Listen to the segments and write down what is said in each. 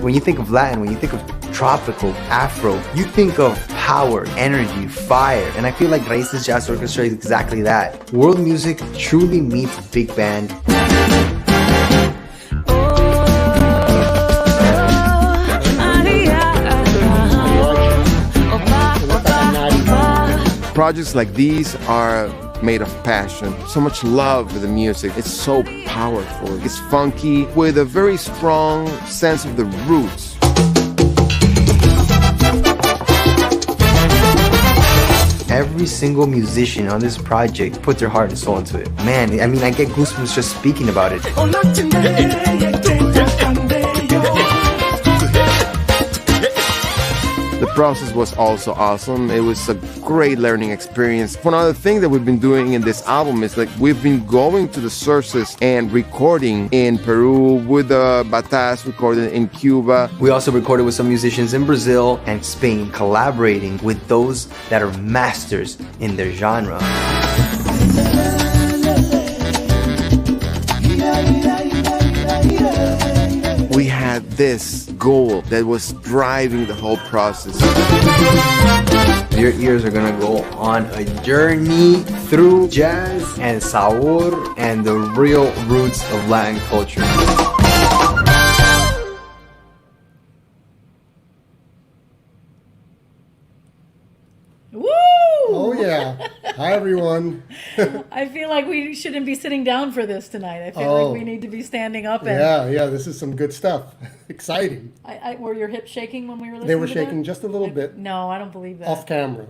When you think of Latin, when you think of tropical, Afro, you think of power, energy, fire. And I feel like Raíces Jazz Orchestra is exactly that. World music truly meets big band. Projects like these are made of passion, so much love for the music. It's so powerful. It's funky with a very strong sense of the roots. Every single musician on this project put their heart and soul into it. Man, I mean, I get goosebumps just speaking about it. The process was also awesome. It was a great learning experience. One other thing that we've been doing in this album is like we've been going to the sources and recording in Peru with the batas recorded in Cuba. We also recorded with some musicians in Brazil and Spain, collaborating with those that are masters in their genre. We had this goal that was driving the whole process. Your ears are gonna go on a journey through jazz and sabor and the real roots of Latin culture. Woo! Oh yeah. Hi everyone. I feel like we shouldn't be sitting down for this tonight. I feel like we need to be standing up. And Yeah, this is some good stuff. Exciting. were your hips shaking when we were listening? They were to shaking that? just a little bit No, I don't believe that. off camera.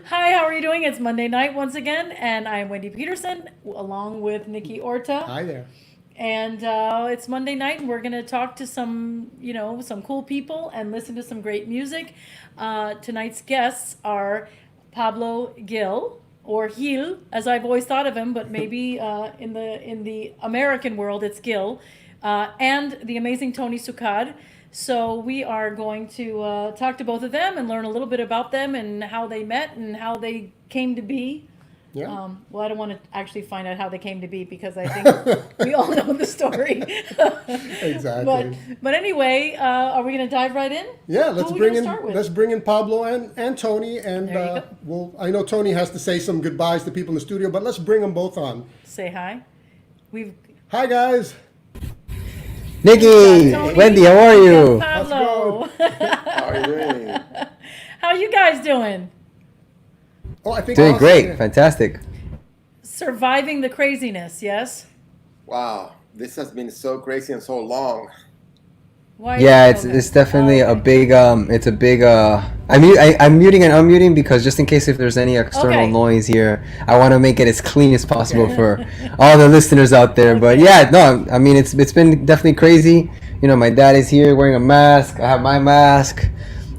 Hi, how are you doing? It's Monday night once again, and I'm Wendy Peterson along with Nikki Orta. Hi there. And it's Monday night, and we're going to talk to some cool people and listen to some great music. Tonight's guests are Pablo Gil, or Gil, as I've always thought of him, but maybe in the American world it's Gil, and the amazing Tony Succar. So we are going to talk to both of them and learn a little bit about them and how they met and how they came to be. Yeah. Well, I don't want to actually find out how they came to be because I think we all know the story. Exactly. But anyway, are we going to dive right in? Yeah, Who are we gonna start with? let's bring in Pablo and Tony, and There you I know Tony has to say some goodbyes to people in the studio, but let's bring them both on. Say hi. Hi guys. Nikki, Tony Wendy, how are and you? Pablo. How are you doing? How are you guys doing? Oh, I think Doing awesome. great, fantastic. Surviving the craziness, yes? Wow, this has been so crazy and so long. Why? Yeah, Okay. it's definitely Okay. a big it's a big I'm muting and unmuting because just in case if there's any external Okay. noise here, I want to make it as clean as possible for all the listeners out there. But Okay. yeah, no, I mean it's been definitely crazy. You know, my dad is here wearing a mask. I have my mask,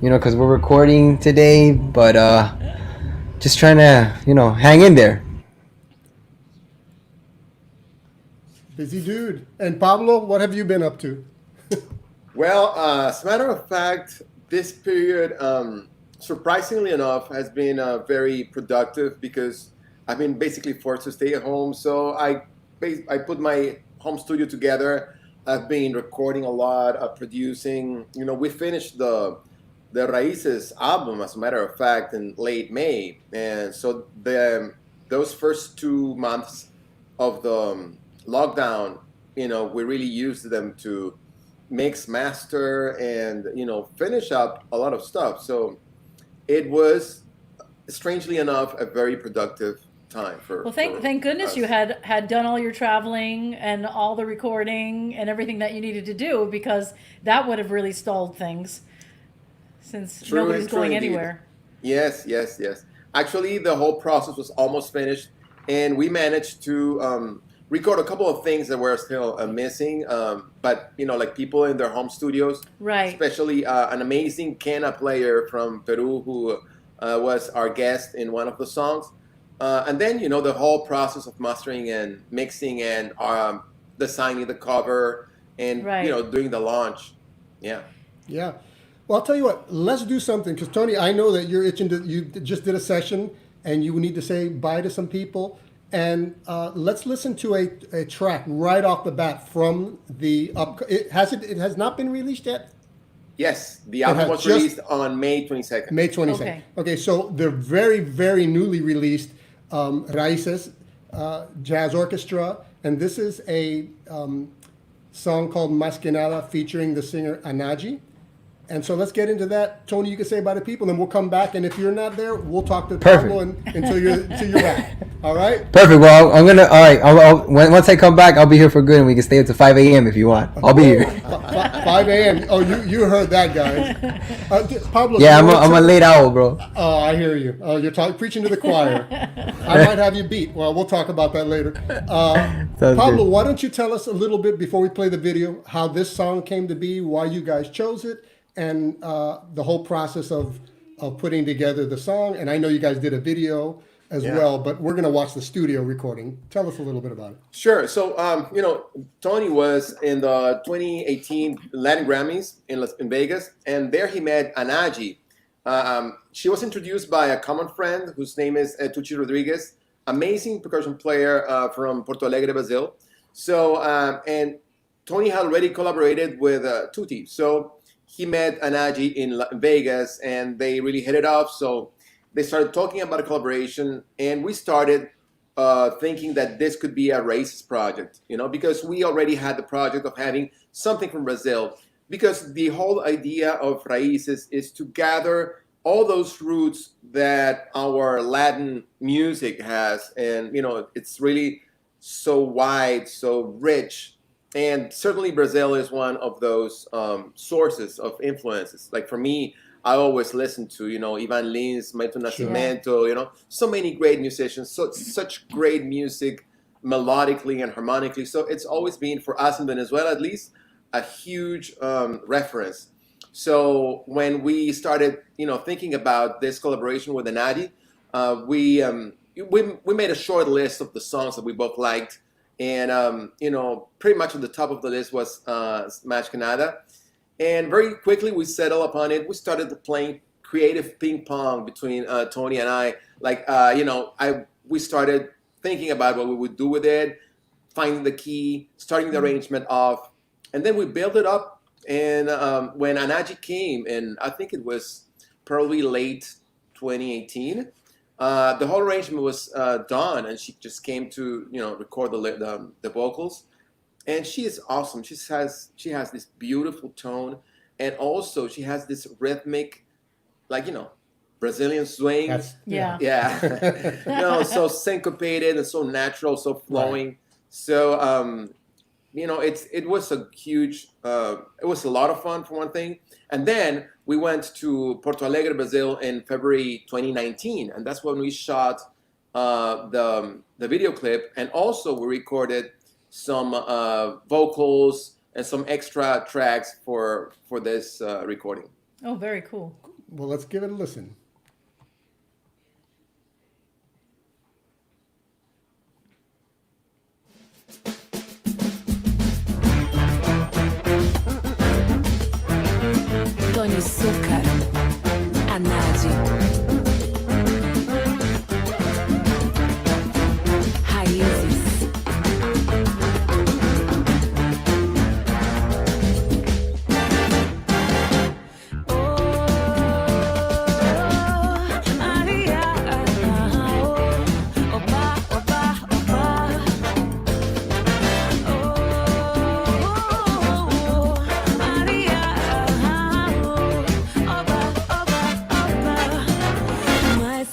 you know, because we're recording today. But just trying to, you know, hang in there. Busy dude. And Pablo, what have you been up to? Well, as a matter of fact, this period, surprisingly enough, has been very productive because I've been basically forced to stay at home. So I put my home studio together. I've been recording a lot, producing. You know, we finished the Raíces album, as a matter of fact, in late May, and so those first 2 months of the lockdown, you know, we really used them to mix, master, and, you know, finish up a lot of stuff. So it was, strangely enough, a very productive time for. Well, thank goodness us. you had done all your traveling and all the recording and everything that you needed to do, because that would have really stalled things since True, nobody's true going indeed. anywhere. Yes. Actually, the whole process was almost finished, and we managed to record a couple of things that were still missing. But, you know, like people in their home studios, Right. especially an amazing Kena player from Peru who was our guest in one of the songs. And then, you know, the whole process of mastering and mixing and designing the cover and, Right. you know, doing the launch. Yeah. Yeah. Well, I'll tell you what, let's do something, because Tony, I know that you're itching to, you just did a session and you need to say bye to some people. And let's listen to a track right off the bat from the it has not been released yet. Yes, the album was released on May 22nd. May 22nd. Okay, so they're very, very newly released Raíces Jazz Orchestra, and this is a song called Más que Nada featuring the singer Anaji. And so let's get into that. Tony, you can say bye to people, and then we'll come back. And if you're not there, we'll talk to Pablo until you're back. All right? Perfect. Well, I'm gonna. All right. Once I come back, I'll be here for good, and we can stay up to 5 a.m. if you want. I'll be here. 5 a.m. Oh, you heard that, guys. Pablo. Yeah, I'm a late owl, bro. Oh, I hear you. Oh, you're preaching to the choir. I might have you beat. Well, we'll talk about that later. Pablo, good. why don't you tell us a little bit before we play the video how this song came to be, why you guys chose it, and the whole process of putting together the song. And I know you guys did a video as well, but we're going to watch the studio recording. Tell us a little bit about it. Sure. So, Tony was in the 2018 Latin Grammys in Vegas, and there he met Anaji. She was introduced by a common friend whose name is Tucci Rodriguez, amazing percussion player from Porto Alegre, Brazil. So, and Tony had already collaborated with Tutti. So he met Anaji in Vegas, and they really hit it off. So they started talking about a collaboration, and we started thinking that this could be a Raíces project, because we already had the project of having something from Brazil. Because the whole idea of Raíces is to gather all those roots that our Latin music has, and it's really so wide, so rich. And certainly Brazil is one of those sources of influences. Like for me, I always listen to, Ivan Lins, Milton Nascimento, so many great musicians, such great music melodically and harmonically. So it's always been, for us in Venezuela at least, a huge reference. So when we started, thinking about this collaboration with Anaji, we made a short list of the songs that we both liked. And, pretty much on the top of the list was Más que Nada. And very quickly we settled upon it. We started playing creative ping pong between Tony and I. Like, we started thinking about what we would do with it, finding the key, starting the arrangement off. And then we built it up. And when Anaji came, and I think it was probably late 2018, the whole arrangement was done, and she just came to record the vocals, and she is awesome. She has this beautiful tone, and also she has this rhythmic, Brazilian swing. So syncopated and so natural, so flowing. Right. So it was a huge, it was a lot of fun for one thing, and then we went to Porto Alegre, Brazil in February 2019, and that's when we shot the video clip, and also we recorded some vocals and some extra tracks for this recording. Oh, very cool. Well, let's give it a listen. Succar, Anaji, Raízes.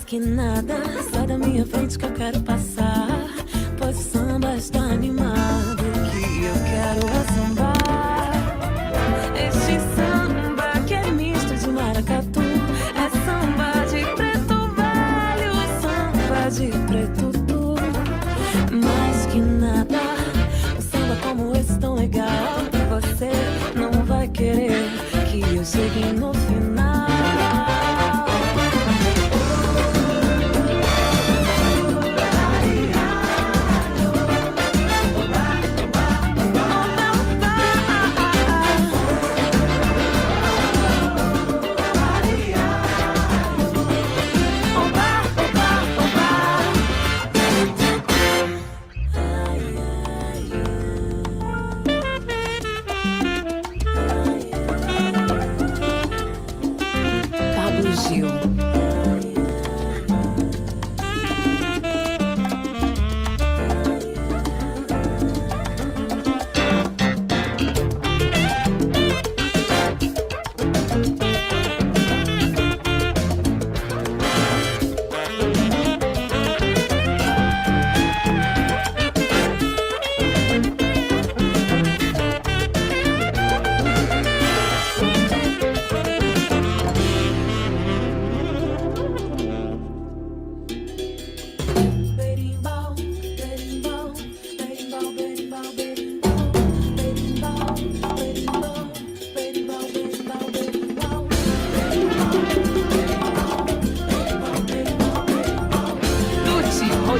Que nada, sai da minha frente que eu quero passar. Pois o samba está animado, que eu quero é sambar. Este samba que é misto de maracatu, é samba de preto velho, samba de preto tu. Mais que nada, um samba como esse tão legal, que você não vai querer que eu chegue no final.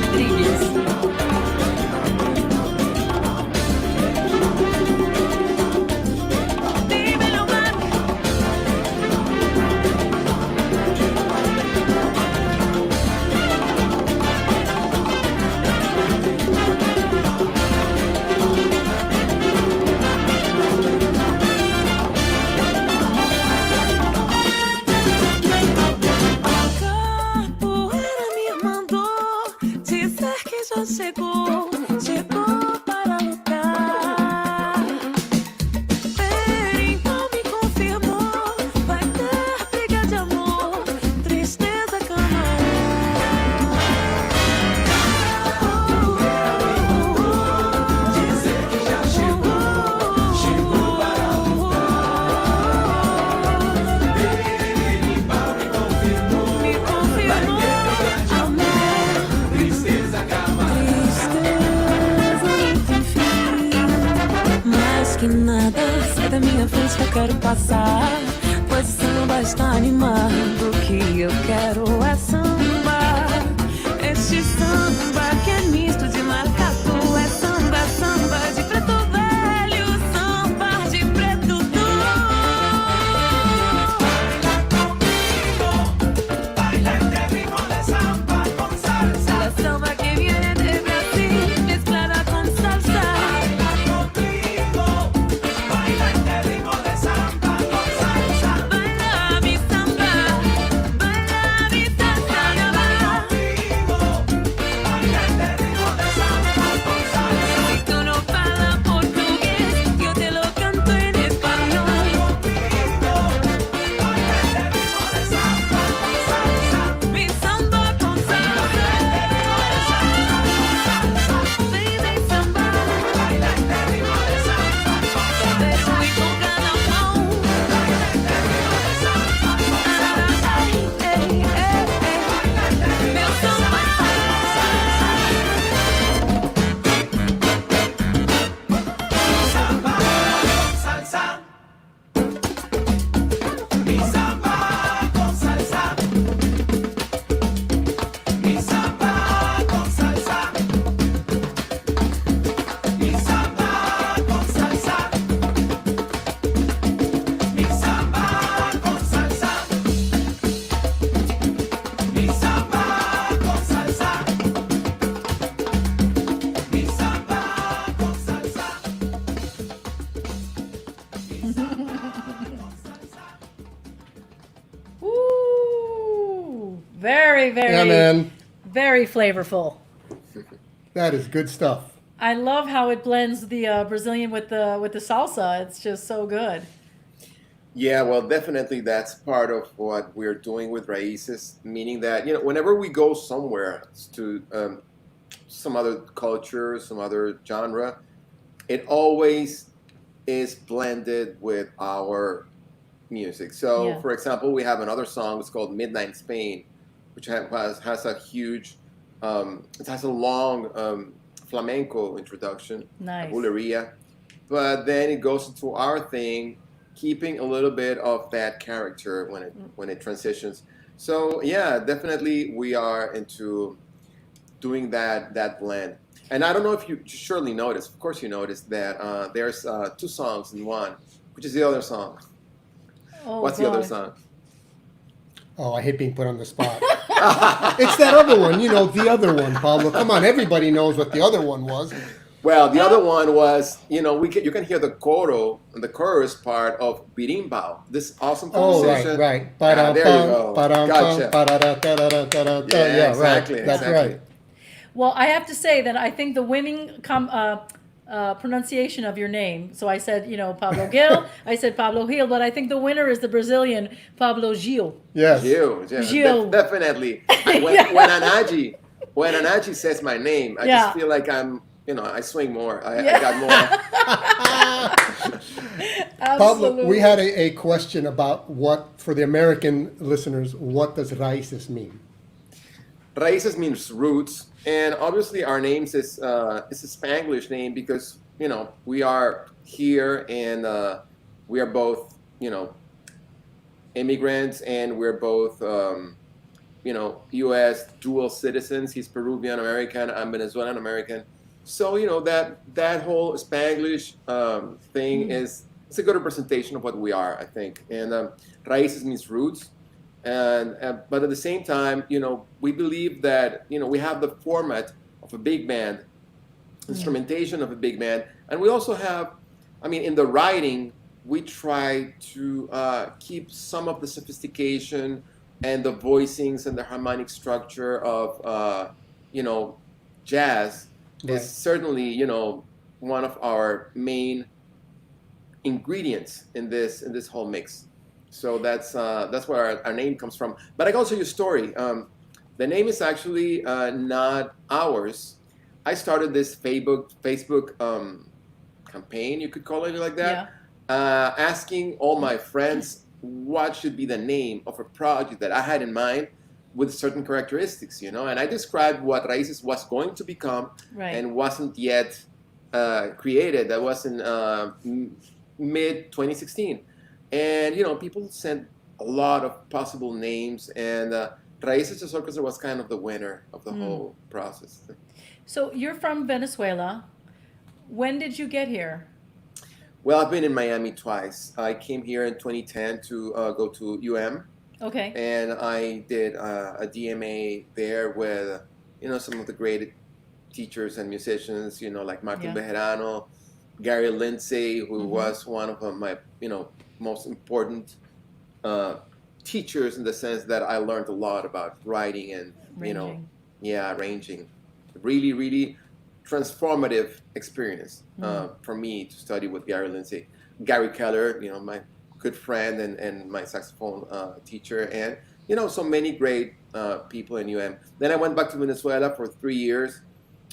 Rodrigues. Dímelo, man. Capoeira me mandou dizer que já chegou, chegou para lutar. Ele então me confirmou, vai ter briga de amor, tristeza, dizer que já chegou, chegou para me confirmou, amor, tristeza, não tem fim. Mais que nada, sai da minha frente que eu quero passar. Pois o samba está animado, o que eu quero é samba. Este samba que é misto de maracatu, é samba, samba de preto velho, samba de preto duro. La samba que viene de Brasil, mezclada con salsa. Baila mi samba, baila mi salsa. Si tú no hablas portugués, yo te lo canto en español. Mi samba con salsa. Baby samba, beso y con cada mão. Meu samba. Ooh, very, very, Yeah, man. very flavorful. That is good stuff. I love how it blends the Brazilian with the salsa. It's just so good. Yeah, well, definitely that's part of what we're doing with Raíces, meaning that, whenever we go somewhere to some other culture, some other genre, it always is blended with our music. So, Yeah. for example, we have another song, it's called Midnight Spain, which has a huge, it has a long flamenco introduction, Nice. a bulería, but then it goes into our thing, keeping a little bit of that character when it transitions. So yeah, definitely we are into doing that blend. And I don't know if you surely noticed. Of course, you noticed that there's two songs in one. Which is the other song? Oh, What's the other God. song? Oh, I hate being put on the spot. It's that other one, the other one, Pablo. Come on, everybody knows what the other one was. Well, the other one was, you can hear the coro, the chorus part of Birimbao. This awesome Oh, composition. right. Ah, there you go. Gotcha. Yeah, exactly, right. That's exactly. right. Well, I have to say that I think the winning pronunciation of your name. So I said, Pablo Gil. I said Pablo Gil, but I think the winner is the Brazilian Pablo Gil. Yes. Gil, yeah, Gil. definitely. When Anaji says my name, I Yeah. just feel like I'm, I swing more. I Yeah. got more. Pablo, Absolutely. we had a question about for the American listeners, what does raíces mean? Raíces means roots, and obviously our names is a Spanglish name because we are here and we are both immigrants and we're both U.S. dual citizens. He's Peruvian American. I'm Venezuelan American. So that whole Spanglish thing is it's a good representation of what we are, I think. And raíces means roots, and but at the same time, we believe that we have the format of a big band, instrumentation of a big band, and we also have, in the writing, we try to keep some of the sophistication and the voicings and the harmonic structure of jazz. Right. Is certainly one of our main ingredients in this whole mix. So that's where our name comes from. But I can also use story. The name is actually not ours. I started this Facebook campaign, you could call it like that, asking all my friends what should be the name of a project that I had in mind with certain characteristics, and I described what Raíces was going to become and wasn't yet created. That was in mid 2016, and people sent a lot of possible names, and Raíces Jazz Orchestra was kind of the winner of the whole process. So you're from Venezuela. When did you get here? Well, I've been in Miami twice. I came here in 2010 to go to UM. Okay. And I did a DMA there with, some of the great teachers and musicians, like Martin Bejarano, Gary Lindsay, who was one of my, most important teachers in the sense that I learned a lot about writing and, arranging. Really, really transformative experience for me to study with Gary Lindsay. Gary Keller, my good friend and my saxophone teacher, and so many great people in UM. Then I went back to Venezuela for 3 years,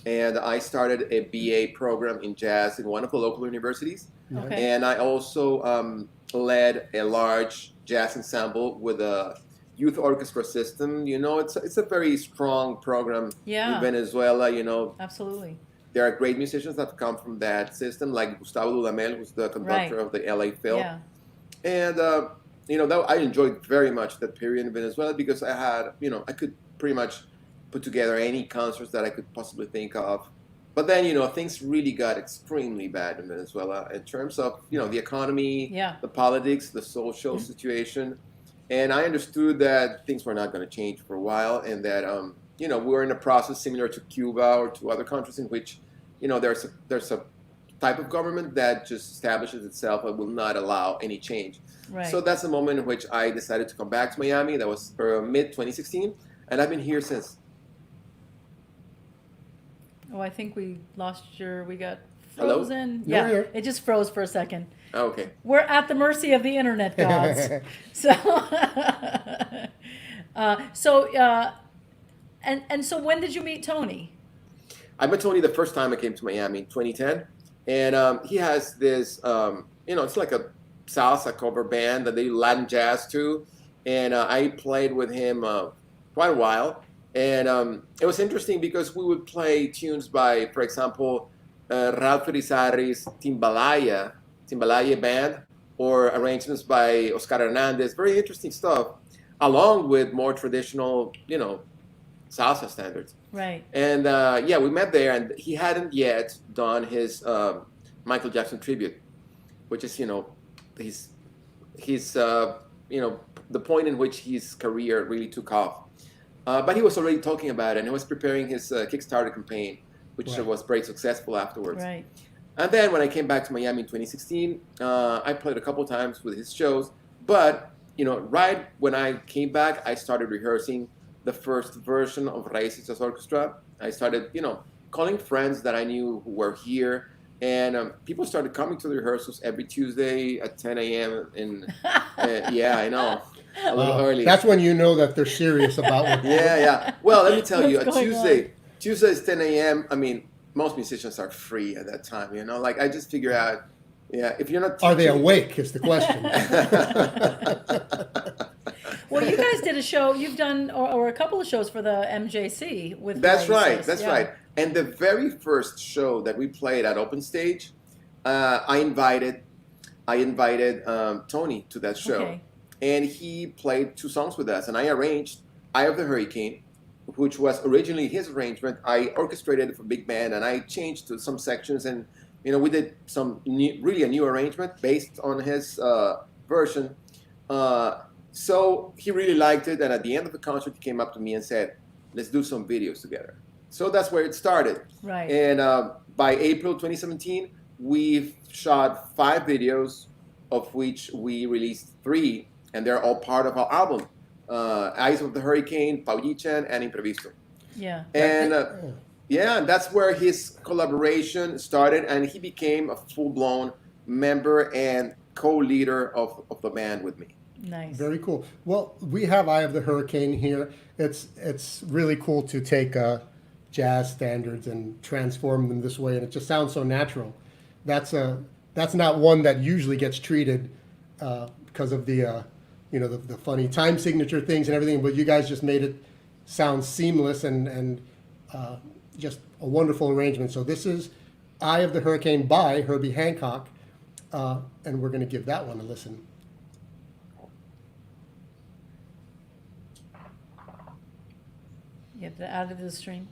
and I started a BA program in jazz in one of the local universities. Okay. And I also led a large jazz ensemble with a youth orchestra system. It's a very strong program in Venezuela. Absolutely. There are great musicians that come from that system, like Gustavo Dudamel, who's the conductor of the LA Phil. Yeah. And, I enjoyed very much that period in Venezuela because I had, I could pretty much put together any concerts that I could possibly think of. But then, things really got extremely bad in Venezuela in terms of, the economy, the politics, the social situation. And I understood that things were not going to change for a while, and that, we were in a process similar to Cuba or to other countries in which, there's a type of government that just establishes itself and will not allow any change. Right. So that's the moment in which I decided to come back to Miami. That was mid 2016, and I've been here since. Oh, I think we we got Hello? frozen. No, we're here. It just froze for a second. Oh, okay. We're at the mercy of the internet gods. So when did you meet Tony? I met Tony the first time I came to Miami in 2010, and he has this, it's like a salsa cover band that they do Latin jazz too, and I played with him quite a while, and it was interesting because we would play tunes by, for example, Ralph Irizarry's Timbalaya band, or arrangements by Oscar Hernandez, very interesting stuff, along with more traditional, salsa standards. Right. And we met there, and he hadn't yet done his Michael Jackson tribute, which is, he's the point in which his career really took off. But he was already talking about it, and he was preparing his Kickstarter campaign, which was very successful afterwards. Right. And then when I came back to Miami in 2016, I played a couple times with his shows. But, right when I came back, I started rehearsing the first version of Raíces Jazz Orchestra. I started, calling friends that I knew who were here. And people started coming to the rehearsals every Tuesday at 10 a.m. And I know, a little early. That's when you know that they're serious about what Yeah. Well, let me tell you, What's a going Tuesday is 10 a.m. Most musicians are free at that time, Like, I just figure out, if you're not Are they teaching- awake is the question. Well, you guys did a show. You've done or a couple of shows for the MJC with. That's right. Raíces. That's Yeah. right. And the very first show that we played at Open Stage, I invited Tony to that show, Okay. and he played 2 songs with us, and I arranged Eye of the Hurricane, which was originally his arrangement. I orchestrated it for big band, and I changed to some sections, and we did some really a new arrangement based on his version. So he really liked it, and at the end of the concert, he came up to me and said, "Let's do some videos together." So that's where it started. Right. And by April 2017, we've shot 5 videos, of which we released 3, and they're all part of our album. Eyes of the Hurricane, Paulichan, and Imprevisto. Yeah. And yeah, that's where his collaboration started, and he became a full-blown member and co-leader of the band with me. Nice. Very cool. Well, we have Eye of the Hurricane here. It's really cool to take jazz standards and transform them this way, and it just sounds so natural. That's not one that usually gets treated because of the the funny time signature things and everything. But you guys just made it sound seamless and just a wonderful arrangement. So this is Eye of the Hurricane by Herbie Hancock, and we're going to give that one a listen. Get that out of the stream.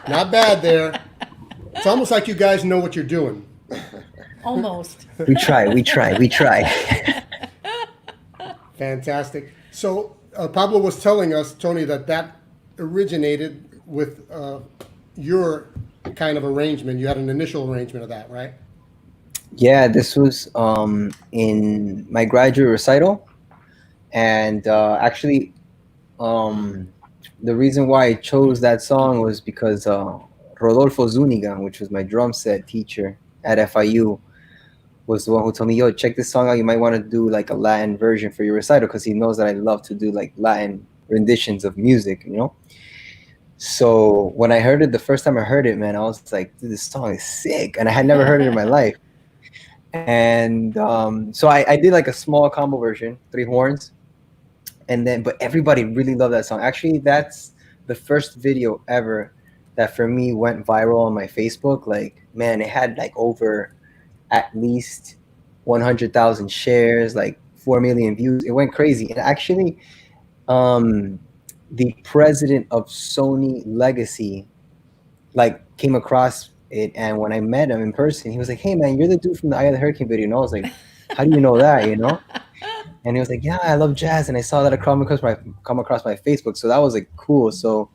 Not bad there. It's almost like you guys know what you're doing. Almost. We try. Fantastic. So Pablo was telling us, Tony, that originated with your kind of arrangement. You had an initial arrangement of that, right? Yeah, this was in my graduate recital, and actually, the reason why I chose that song was because Rodolfo Zuniga, which was my drum set teacher at FIU, was the one who told me, "Yo, check this song out. You might want to do like a Latin version for your recital," because he knows that I love to do like Latin renditions of music, you know. So when I heard it the first time I heard it, man, I was like, "Dude, this song is sick," and I had never heard it in my life. And so I did like a small combo version, 3 horns, and then but everybody really loved that song. Actually, that's the first video ever that for me went viral on my Facebook. Like, man, it had like over at least 100,000 shares, like 4 million views. It went crazy. And actually, the president of Sony Legacy like came across it, and when I met him in person, he was like, "Hey man, you're the dude from the Eye of the Hurricane video." And I was like, "How do you know that?" You know? And he was like, "Yeah, I love jazz," and I saw that it come across my Facebook. So that was like cool. So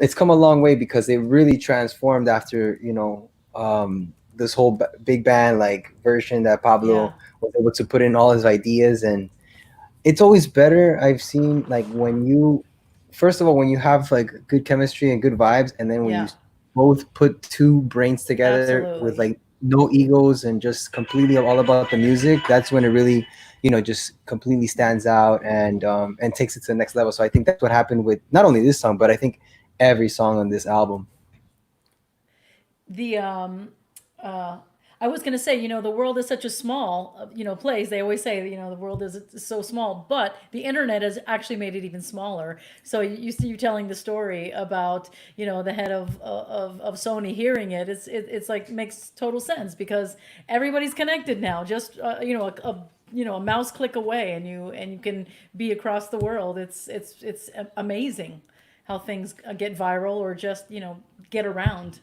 it's come a long way because it really transformed after this whole big band like version that Pablo was able to put in all his ideas. And it's always better, I've seen, like when you first of all when you have like good chemistry and good vibes, and then when you both put two brains together with like no egos and just completely all about the music, that's when it really just completely stands out and takes it to the next level. So I think that's what happened with not only this song, but I think every song on this album. The I was going to say, the world is such a small, place. They always say, the world is so small, but the internet has actually made it even smaller. So you see, you telling the story about, the head of Sony hearing it. It's like makes total sense because everybody's connected now. Just a mouse click away, and you can be across the world. It's amazing how things get viral or just get around.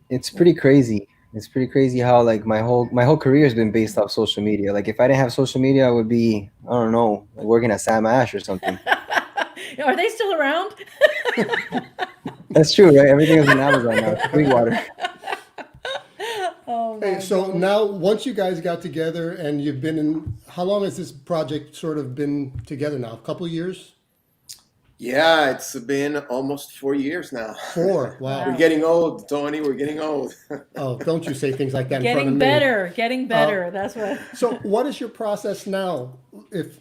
It's pretty crazy. It's pretty crazy how like my whole career has been based off social media. Like if I didn't have social media, I would be, I don't know, like working at Sam Ash or something. Are they still around? That's true, right? Everything is on Amazon now. Sweetwater. Oh, Hey, so now once you guys got together and you've been in, how long has this project sort of been together now? A couple of years? Yeah, it's been almost 4 years now. 4, wow. We're getting old, Tony. We're getting old. Oh, don't you say things like that in front of Getting me. getting better. That's what. So what is your process now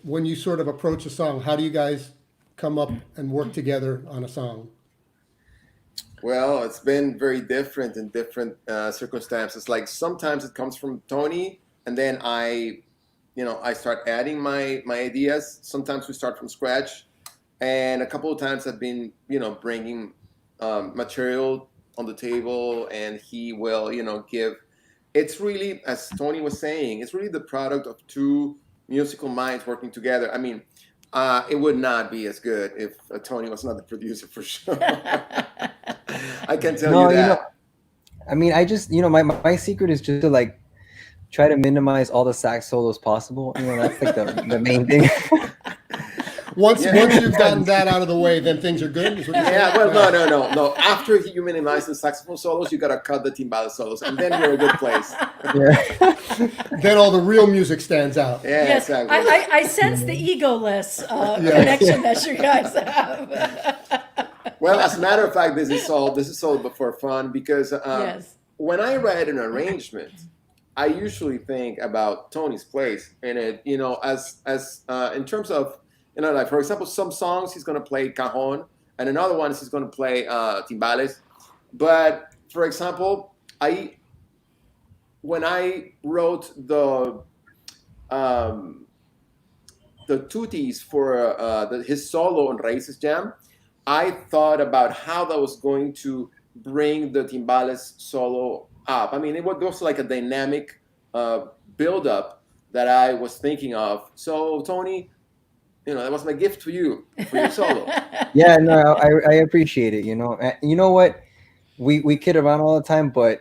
when you sort of approach a song? How do you guys come up and work together on a song? Well, it's been very different in different circumstances. Like sometimes it comes from Tony, and then I start adding my ideas. Sometimes we start from scratch. And a couple of times I've been, bringing material on the table, and he will, give. It's really, as Tony was saying, it's really the product of two musical minds working together. I mean, it would not be as good if Tony was not the producer, for sure. I can tell you that. I mean, I just, my secret is just to like try to minimize all the sax solos possible. That's like the main thing. Once you've gotten that out of the way, then things are good. Is what you're saying? Yeah, well, no. After you minimize the saxophone solos, you gotta cut the timbale solos, and then you're in a good place. Yeah. Then all the real music stands out. Yeah, Yes, exactly. I sense the egoless connection that you guys have. Well, as a matter of fact, this is all for fun because Yes. when I write an arrangement, I usually think about Tony's place in it. As in terms of. Like for example, some songs he's going to play cajon, and another one he's going to play timbales. But for example, when I wrote the tutis for his solo on Raíces Jam, I thought about how that was going to bring the timbales solo up. I mean, it was like a dynamic build-up that I was thinking of. So Tony that was my gift to you for your solo. Yeah, no, I appreciate it. You know what? We kid around all the time, but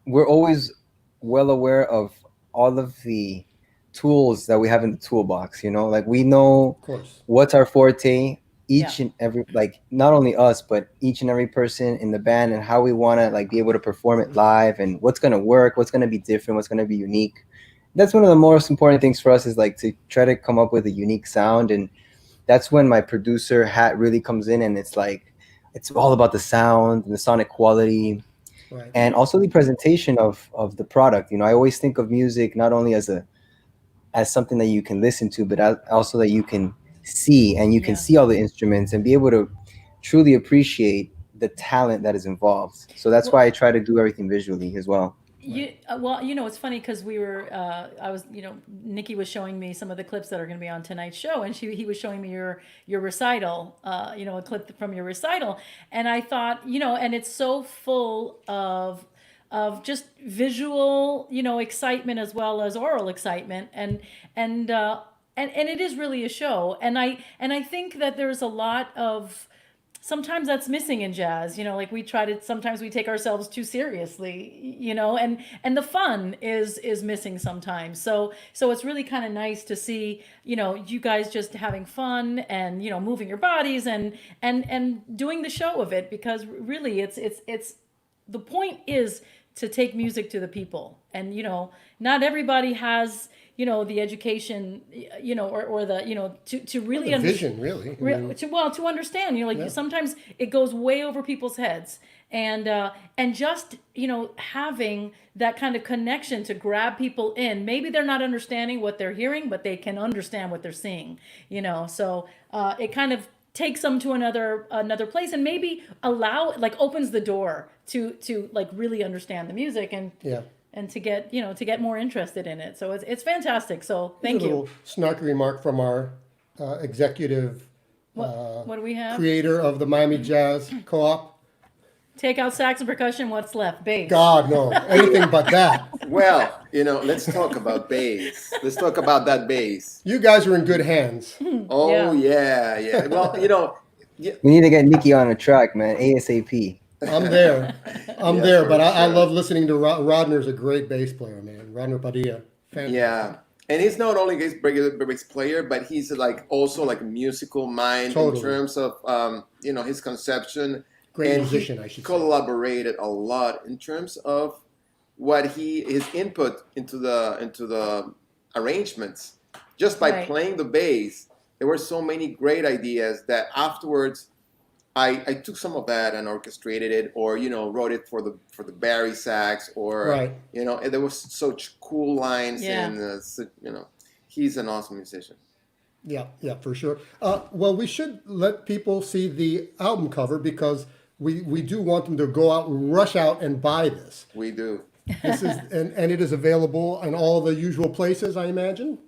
we're always well aware of all of the tools that we have in the toolbox. Like we know Of course. what's our forte. Each Yeah. and every, like, not only us, but each and every person in the band, and how we want to like be able to perform it live, and what's gonna work, what's gonna be different, what's gonna be unique. That's one of the most important things for us, is like to try to come up with a unique sound. And that's when my producer hat really comes in, and it's like it's all about the sound and the sonic quality, Right. and also the presentation of the product. I always think of music not only as something that you can listen to, but also that you can see, and you can Yeah. see all the instruments and be able to truly appreciate the talent that is involved. So that's Well, why I try to do everything visually as well. it's funny because I was, Nikki was showing me some of the clips that are going to be on tonight's show, and he was showing me your recital, a clip from your recital, and I thought, and it's so full of just visual, excitement as well as oral excitement, and and it is really a show, and I think that there's a lot of sometimes that's missing in jazz, like sometimes we take ourselves too seriously, and the fun is missing sometimes. So it's really kind of nice to see, you guys just having fun and, moving your bodies and doing the show of it, because really it's the point is to take music to the people. And, not everybody has, the education, or the, to really The vision, really. I mean, to understand, like Yeah. sometimes it goes way over people's heads, and just having that kind of connection to grab people in. Maybe they're not understanding what they're hearing, but they can understand what they're seeing. So it kind of takes them to another place, and maybe like opens the door to like really understand the music, Yeah. and to get more interested in it. So it's fantastic. So thank Here's a you. little snarky remark from our executive What do we have? creator of the Miami Jazz Co-op. Take out sax and percussion. What's left? Bass. God, no. Anything but that. Well, let's talk about bass. Let's talk about that bass. You guys are in good hands. Oh yeah. Well, yeah, We need to get Nikki on a track, man, ASAP. I'm there. I'm Yeah, there. for But I sure. love listening to Rodner's a great bass player, man. Rodner Padilla. Fantastic. yeah. And he's not only a regular bass player, but he's like also like a musical mind Totally. in terms of his conception. Great And musician, he I should say. collaborated a lot in terms of his input into the arrangements. Just by Right. playing the bass, there were so many great ideas that afterwards I took some of that and orchestrated it, or wrote it for the Barry sax, or Right. and there was such cool lines, Yeah. and he's an awesome musician. Yeah, for sure. Well, we should let people see the album cover because we do want them to go out, rush out, and buy this. We do. This is and it is available in all the usual places, I imagine.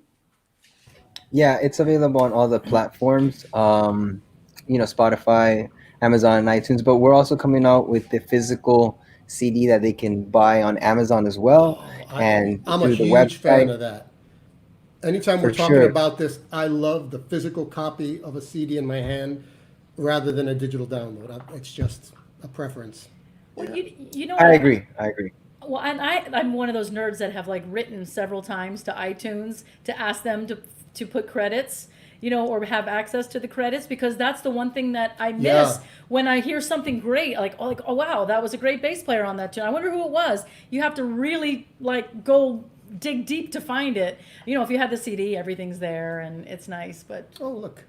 Yeah, it's available on all the platforms, Spotify, Amazon, and iTunes. But we're also coming out with the physical CD that they can buy on Amazon as well, and I'm a through the huge fan website. of that. Anytime we're For talking sure. about this, I love the physical copy of a CD in my hand rather than a digital download. It's just a preference. Well, you know I what? agree. Well, and I'm one of those nerds that have like written several times to iTunes to ask them to put credits, or have access to the credits, because that's the one thing that I miss Yeah. when I hear something great, like oh wow, that was a great bass player on that tune. I wonder who it was. You have to really like go dig deep to find it. If you had the CD, everything's there and it's nice. But Oh, look.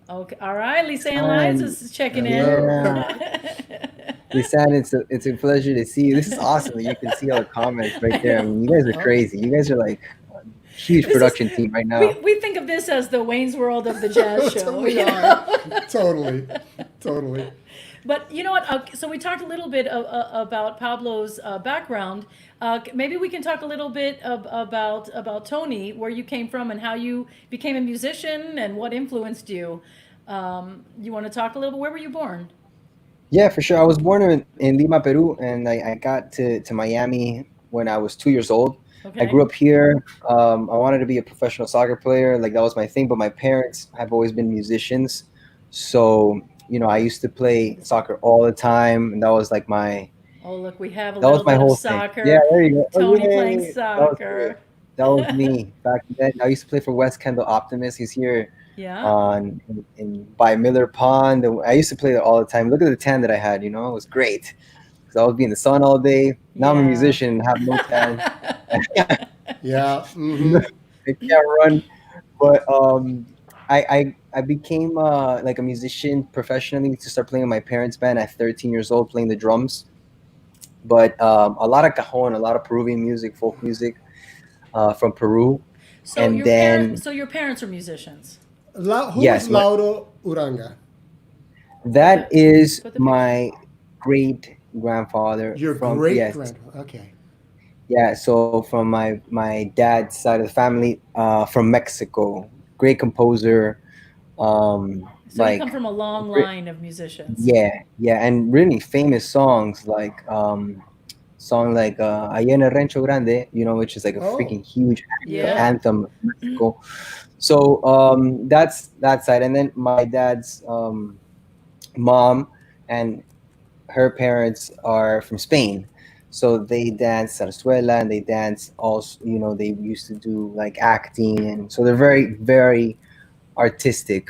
okay, all right, Lisa Ann Lyons is checking in. Lisanne, it's a pleasure to see you. This is awesome that you can see all the comments right there. I mean, you guys are crazy. You guys are like a huge This is- production team right now. We think of this as the Wayne's World of the jazz show. We you know? are. Totally. But you know what? So we talked a little bit about Pablo's background. Maybe we can talk a little bit about Tony, where you came from and how you became a musician and what influenced you. You want to talk a little bit? Where were you born? Yeah, for sure. I was born in Lima, Peru, and I got to Miami when I was 2 years old. I Okay. grew up here. I wanted to be a professional soccer player, like that was my thing. But my parents have always been musicians, so I used to play soccer all the time, and Oh, look, we have a that was little my bit of whole thing. Yeah, soccer. there you go. Oh Tony playing yay, that was good. soccer. That was me back then. I used to play for West Kendall Optimist. He's here Yeah. on in by Miller Pond. I used to play there all the time. Look at the tan that I had. It was great because I would be in the sun all day. Now I'm a Yeah. musician and have no tan. Yeah. Mm-hmm. I can't run, but I became like a musician professionally to start playing in my parents' band at 13 years old, playing the drums. But a lot of cajon, a lot of Peruvian music, folk music from Peru, So and your parent, then so your parents are musicians. Who is yes, Lauro Uranga? Put that the is put the picture. my great grandfather Your from great yes, grandfather. Okay. yeah. So from my dad's side of the family, from Mexico, great composer, So you come like from a long line of musicians. yeah, yeah, and really famous songs like song like Allá en el Rancho Grande, which is like a Oh, freaking huge yeah. Yeah. anthem of Mexico. So that's that side, and then my dad's mom and her parents are from Spain. So they dance zarzuela and they dance also, they used to do like acting, and so they're very, very artistic.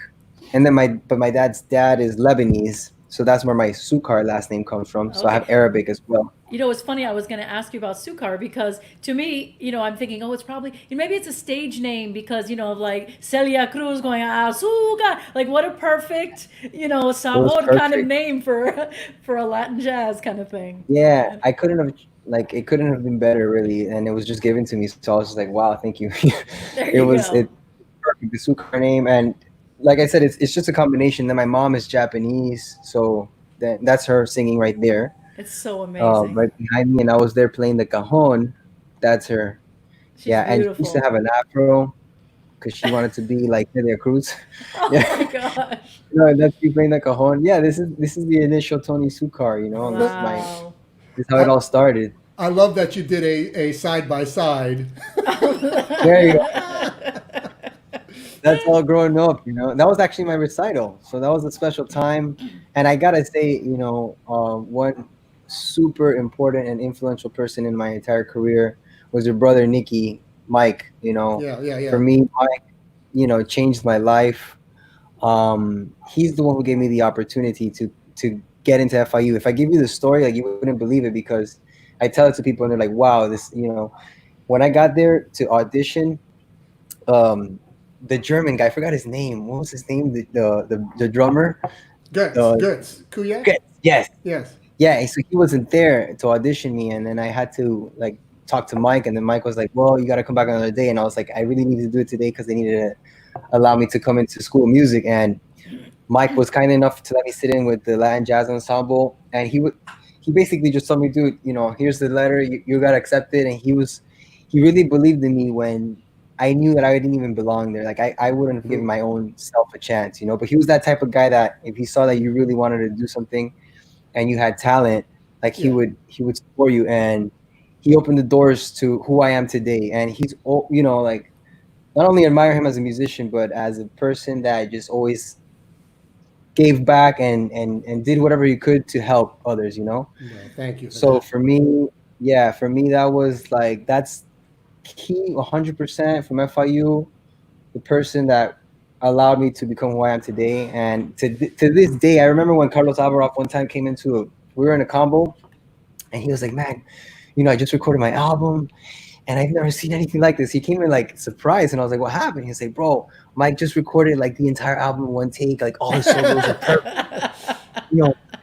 And then my dad's dad is Lebanese, so that's where my Succar last name comes from. So I Okay. have Arabic as well. It's funny. I was going to ask you about Succar because to me, I'm thinking, oh, it's probably maybe it's a stage name because of like Celia Cruz going Succar. Like what a perfect It was sabor kind of perfect. name for a Latin jazz kind of thing. Yeah, I couldn't have like it couldn't have been better really, and it was just given to me. So I was just like, wow, thank you. There it you was go. it perfect, the Succar name, and like I said, it's just a combination. Then my mom is Japanese, so that's her singing right there, It's so amazing. right behind me, and I was there playing the cajon. That's her. She's Yeah, and she used to beautiful. have an afro because she wanted to be like Celia Cruz. Oh Yeah, my gosh. no, that's me playing the cajon. Yeah, this is the initial Tony Succar. This is my Wow. this is how it I, all started. I love that you did a side by side. There you go. That's all growing up. That was actually my recital, so that was a special time. And I gotta say, one super important and influential person in my entire career was your brother Nicky, Mike. Yeah, yeah, For yeah. me, Mike, changed my life. He's the one who gave me the opportunity to get into FIU. If I give you the story, like you wouldn't believe it because I tell it to people and they're like, "Wow, this." When I got there to audition, um, the German guy, I forgot his name. What was his name? The drummer. Götz, Uh, Götz, Kuyak? yes, Yes. yeah. So he wasn't there to audition me, and then I had to like talk to Mike, and then Mike was like, "Well, you got to come back another day," and I was like, "I really need to do it today because they needed to allow me to come into school of music." And Mike was kind enough to let me sit in with the Latin Jazz Ensemble, and he basically just told me, "Dude, here's the letter. You gotta accept it." And he really believed in me when I knew that I didn't even belong there. Like I wouldn't have given my own self a chance. But he was that type of guy that if he saw that you really wanted to do something and you had talent, like he Yeah. would he would support you, and he opened the doors to who I am today. And like not only admire him as a musician, but as a person that just always gave back and did whatever he could to help others. Well, thank you for So that. for me, yeah, for me that was like that's key 100% from FIU, the person that allowed me to become who I am today. And to this day, I remember when Carlos Alvarez one time came we were in a combo, and he was like, "Man, I just recorded my album, and I've never seen anything like this." He came in like surprised, and I was like, "What happened?" He was like, "Bro, Mike just recorded like the entire album in one take, like all the solos are perfect.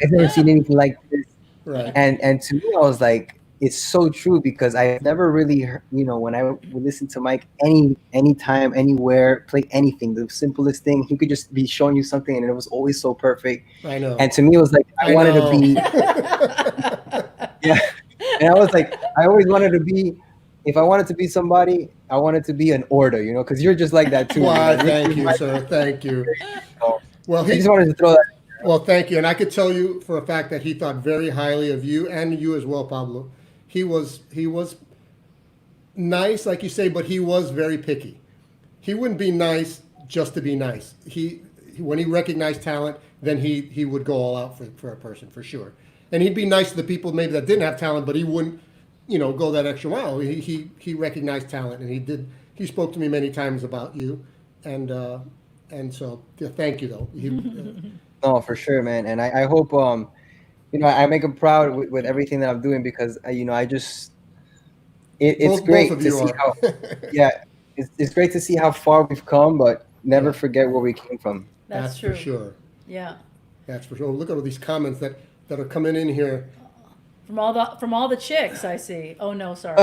I've never seen anything like this." Right. And to me, I was like, it's so true because I've never really heard, when I would listen to Mike anytime, anywhere, play anything, the simplest thing, he could just be showing you something and it was always so perfect. I know. And to me, it was like I I wanted to know. be, yeah. And I was like, I always wanted to be. If I wanted to be somebody, I wanted to be an order, because you're just like that too. Why, thank you, sir. Thank you. Well, I just wanted to throw that. well, thank you. And I could tell you for a fact that he thought very highly of you and you as well, Pablo. He was nice, like you say, but he was very picky. He wouldn't be nice just to be nice. When he recognized talent, then he would go all out for a person, for sure. And he'd be nice to the people maybe that didn't have talent, but he wouldn't, go that extra mile. He recognized talent, and he did. He spoke to me many times about you, and so yeah, thank you though. No, for sure, man. And I hope I make him proud with everything that I'm doing, because I just it's great both of to you see are. how yeah, it's great to see how far we've come, but never forget where we came from. That's true. for sure. Yeah. That's for sure. Look at all these comments that are coming in here. From all the chicks I see. Oh no, sorry.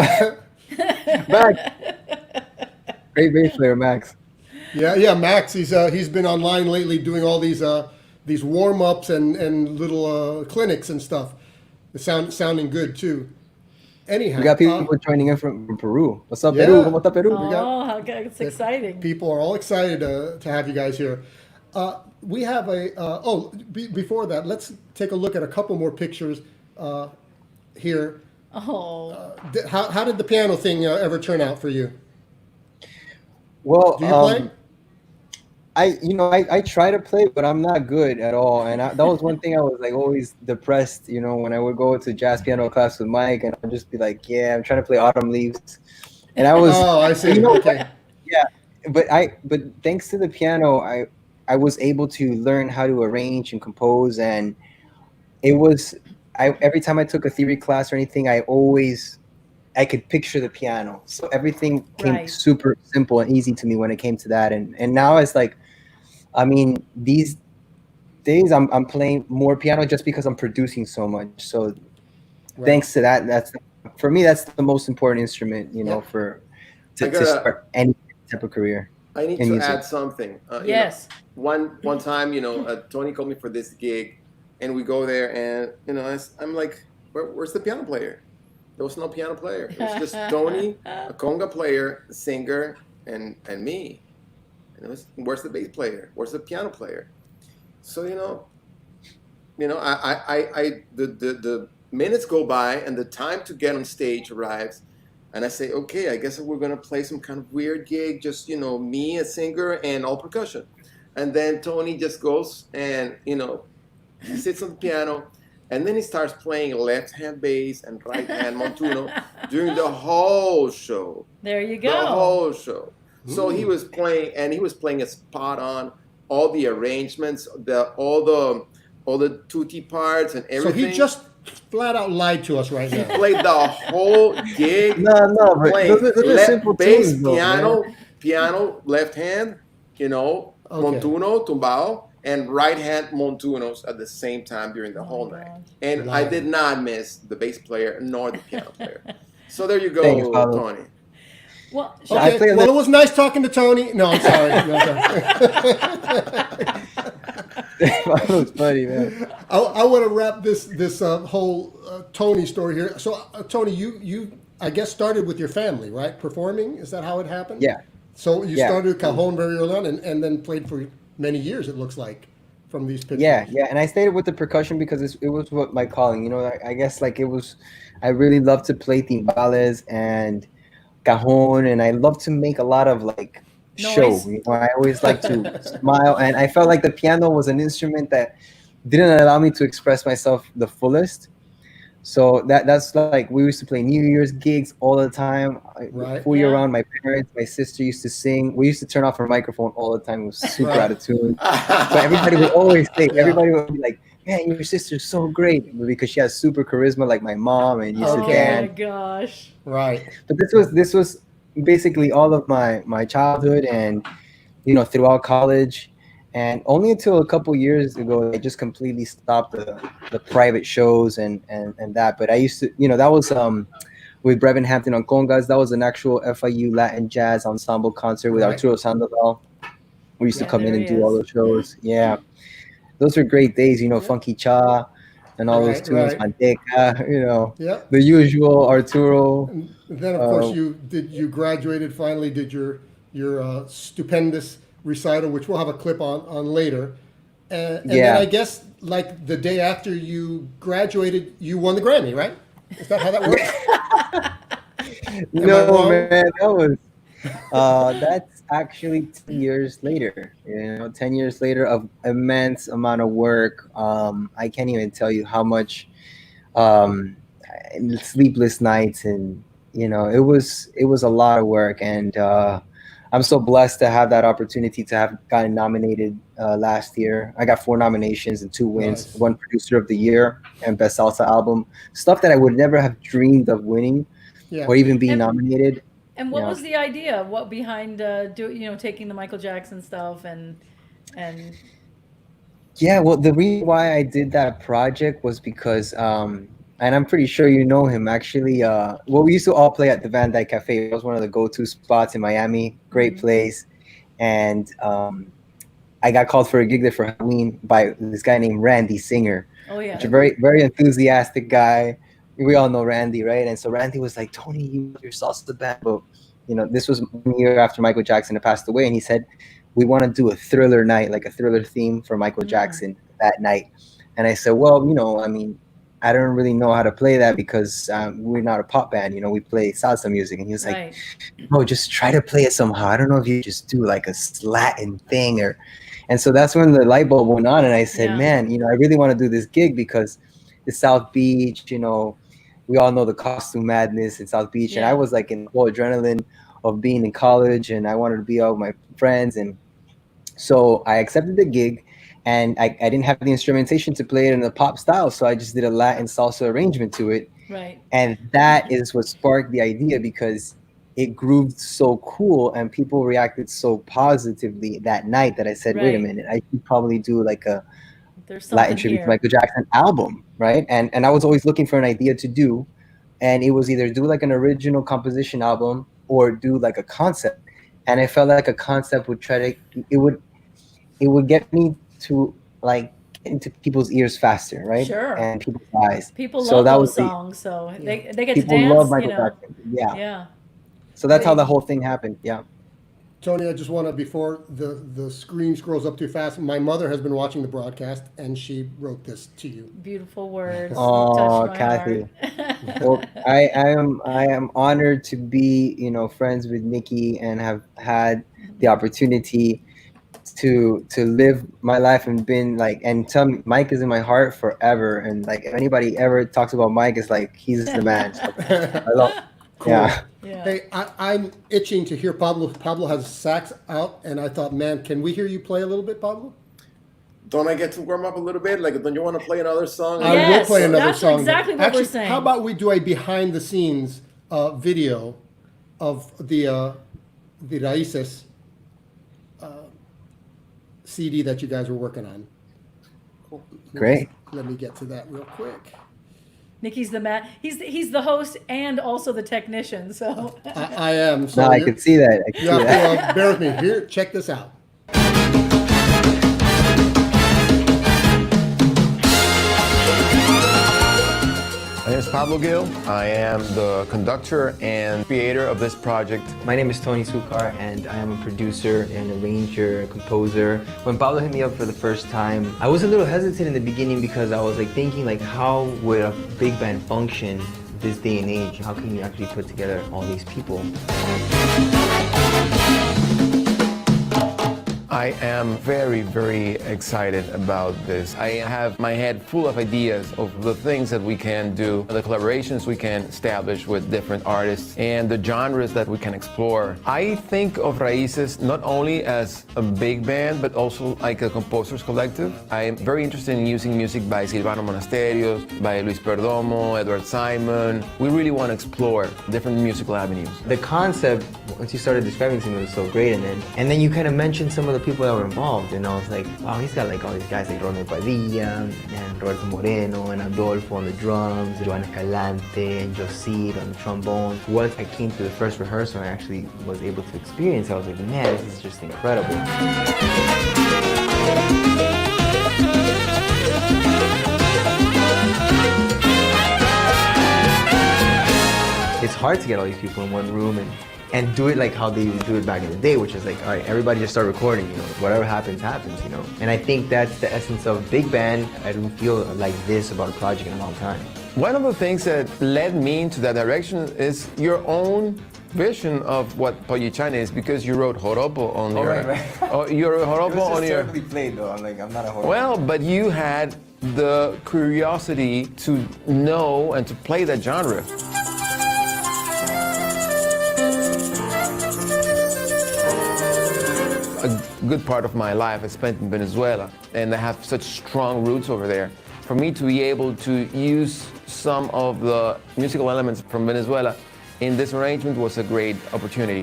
Max, great bass player, Max. Yeah, Max. He's been online lately doing all these warm ups and little clinics and stuff. It's sounding good too. Anyhow, We got people joining in from Peru. What's up, yeah. Peru? ¿Cómo está Peru? Oh, it's exciting. people are all excited to have you guys here. We have before that, let's take a look at a couple more pictures here. Oh. How did the piano thing ever turn out for you? Well, Do you play? I try to play, but I'm not good at all. And that was one thing I was like always depressed, when I would go to jazz piano class with Mike, and I'd just be like, yeah, I'm trying to play Autumn Leaves. And I was, Oh, I see. Okay. yeah, but thanks to the piano, I was able to learn how to arrange and compose, and it was, every time I took a theory class or anything, I could picture the piano. So everything came Right. super simple and easy to me when it came to that. And now it's like, these days I'm playing more piano just because I'm producing so much. So Right. thanks to that, for me, that's the most important instrument, Yeah. to start any type of career. I need in to music. add something. Yes. One time, Tony called me for this gig, and we go there, and I'm like, where's the piano player? There was no piano player. It was just Tony, a conga player, a singer, and me. And it was, where's the bass player? Where's the piano player? So the minutes go by, and the time to get on stage arrives, and I say, okay, I guess we're gonna play some kind of weird gig, just me, a singer, and all percussion. And then Tony just goes and he sits on the piano, and then he starts playing left-hand bass and right-hand montuno during the whole show. There you The go. whole show. So he was playing, and he was playing it spot on, all the arrangements, all the tutti parts and So everything. he just flat out lied to us right He now. played the whole gig. No, but Playing those are simple bass, tunes, though, man. piano, left hand, montuno, tumbao, and right hand montunos at the same time during the whole night. God. And Wow. I did not miss the bass player nor the piano player. So there you go, Thanks, Pablo. Tony. Well, I Okay. play a Well, little- it was nice talking to Tony. No, I'm sorry. No, That was funny, man. I want to wrap this whole Tony story here. So, Tony, you I guess started with your family, right? Performing. Is that how it happened? Yeah. So you Yeah. started with Cajon very early on, and then played for many years. It looks like from these pictures. Yeah, and I stayed with the percussion because it was what my calling. I guess like it was. I really love to play timbales and cajon, and I love to make a lot of like show. Noise. I always like to smile, and I felt like the piano was an instrument that didn't allow me to express myself the fullest. So that's like we used to play New Year's gigs all the time. Right. Full year Yeah. round. My parents, my sister used to sing. We used to turn off our microphone all the time. It was super Right. out of tune. But everybody would always say, Yeah. everybody would be like, man, your sister's so great, because she has super charisma like my mom and used oh to my dance. gosh. Right. But this was basically all of my childhood and throughout college. And only until a couple years ago, I just completely stopped the private shows and that. But I used to, that was with Brevin Hampton on congas. That was an actual FIU Latin jazz ensemble concert with Right. Arturo Sandoval. We used to Yeah, come in there and he do all is. those shows. Yeah, those were great days. Funky Cha and all those Right, tunes, right. Manteca. Yep. The usual Arturo. And then, of course, Uh, you graduated finally. Did your stupendous recital, which we'll have a clip on later. And then Yeah. I guess like the day after you graduated, you won the Grammy, right? Is that how that works? Am I No, wrong? man, that's actually 10 years later. 10 years later of immense amount of work. I can't even tell you how much um, sleepless nights, and it was a lot of work. And I'm so blessed to have that opportunity to have gotten nominated last year. I got 4 nominations and 2 wins: Nice. one Producer of the Year and Best Salsa Album. Stuff that I would never have dreamed of winning Yeah. or even being And nominated. and You what know, was the idea? What behind taking the Michael Jackson stuff and Yeah, well, the reason why I did that project was because, and I'm pretty sure you know him actually. Well, we used to all play at the Van Dyke Cafe. It was one of the go-to spots in Miami. Great Mhm. place. And I got called for a gig there for Halloween by this guy named Randy Singer, Oh which is a yeah. very, very enthusiastic guy. We all know Randy, right? And so Randy was like, Tony, you your salsa band. But, this was 1 year after Michael Jackson had passed away. And he said, we want to do a Thriller night, like a Thriller theme for Michael Mm. Jackson that night. And I said, well, I mean, I don't really know how to play that because we're not a pop band. We play salsa music. And he was like, Right. no, just try to play it somehow. I don't know if you just do like a Latin thing and so that's when the light bulb went on. And I said, Yeah. man, I really want to do this gig because it's South Beach, we all know the costume madness in South Beach. And I Yeah. was like in the whole adrenaline of being in college, and I wanted to be out with my friends. And so I accepted the gig, and I didn't have the instrumentation to play it in the pop style. So I just did a Latin salsa arrangement to it. Right. And that is what sparked the idea, because it grooved so cool and people reacted so positively that night that I said, wait a Right. minute, I should probably do like a There's Latin something tribute to here. Michael Jackson album, right? And I was always looking for an idea to do, and it was either do like an original composition album or do like a concept. And I felt like a concept would it would get me to like get into people's ears faster, right? Sure. And people's eyes. People So love that those was the songs, so Yeah. they get to people love dance, Michael Jackson. Yeah. Yeah. So that's how the Amazing. whole thing happened. Yeah. Tony, I just want to, before the screen scrolls up too fast, my mother has been watching the broadcast and she wrote this to you. Beautiful words. You touched Oh, my Kathy. heart. Well, I am honored to be, friends with Nikki and have had the opportunity to live my life and been like, and tell me Mike is in my heart forever. And like if anybody ever talks about Mike, it's like he's the man. So I love Cool. yeah. Yeah. Hey, I'm itching to hear Pablo. Pablo has sax out, and I thought, man, can we hear you play a little bit, Pablo? Don't I get to warm up a little bit? Like, don't you want to play another song? I will Yes, play another that's song. exactly what we're Actually, saying. how about we do a behind-the-scenes video of the Raices CD that you guys were working on? Great. Let me get to that real quick. Nikki's the man. He's the host and also the technician. So I am. So No, I you're- could see that. I could you see have that. to bear with me. Here, check this out. My name is Pablo Gil. I am the conductor and creator of this project. My name is Tony Succar, and I am a producer and arranger, composer. When Pablo hit me up for the first time, I was a little hesitant in the beginning because I was like thinking like, how would a big band function this day and age? How can you actually put together all these people? I am very, very excited about this. I have my head full of ideas of the things that we can do, the collaborations we can establish with different artists, and the genres that we can explore. I think of Raíces not only as a big band, but also like a composers collective. I am very interested in using music by Silvano Monasterios, by Luis Perdomo, Edward Simon. We really want to explore different musical avenues. The concept, once you started describing to me, was so great, and then you kind of mentioned some of the people that were involved, and I was like, wow, he's got like all these guys like Ronald Padilla and Roberto Moreno and Adolfo on the drums, Joan Escalante and Josid on the trombone. Once I came to the first rehearsal and I actually was able to experience, I was like, man, this is just incredible. It's hard to get all these people in one room and do it like how they would do it back in the day, which is like, all right, everybody just start recording, whatever happens, happens, And I think that's the essence of big band. I don't feel like this about a project in a long time. One of the things that led me into that direction is your own vision of what Poyichana is, because you wrote Joropo on your... right. Oh, you wrote It Joropo was on just your... terribly played though. I'm not a horror. Well, but you had the curiosity to know and to play that genre. A good part of my life I spent in Venezuela, and I have such strong roots over there. For me to be able to use some of the musical elements from Venezuela in this arrangement was a great opportunity.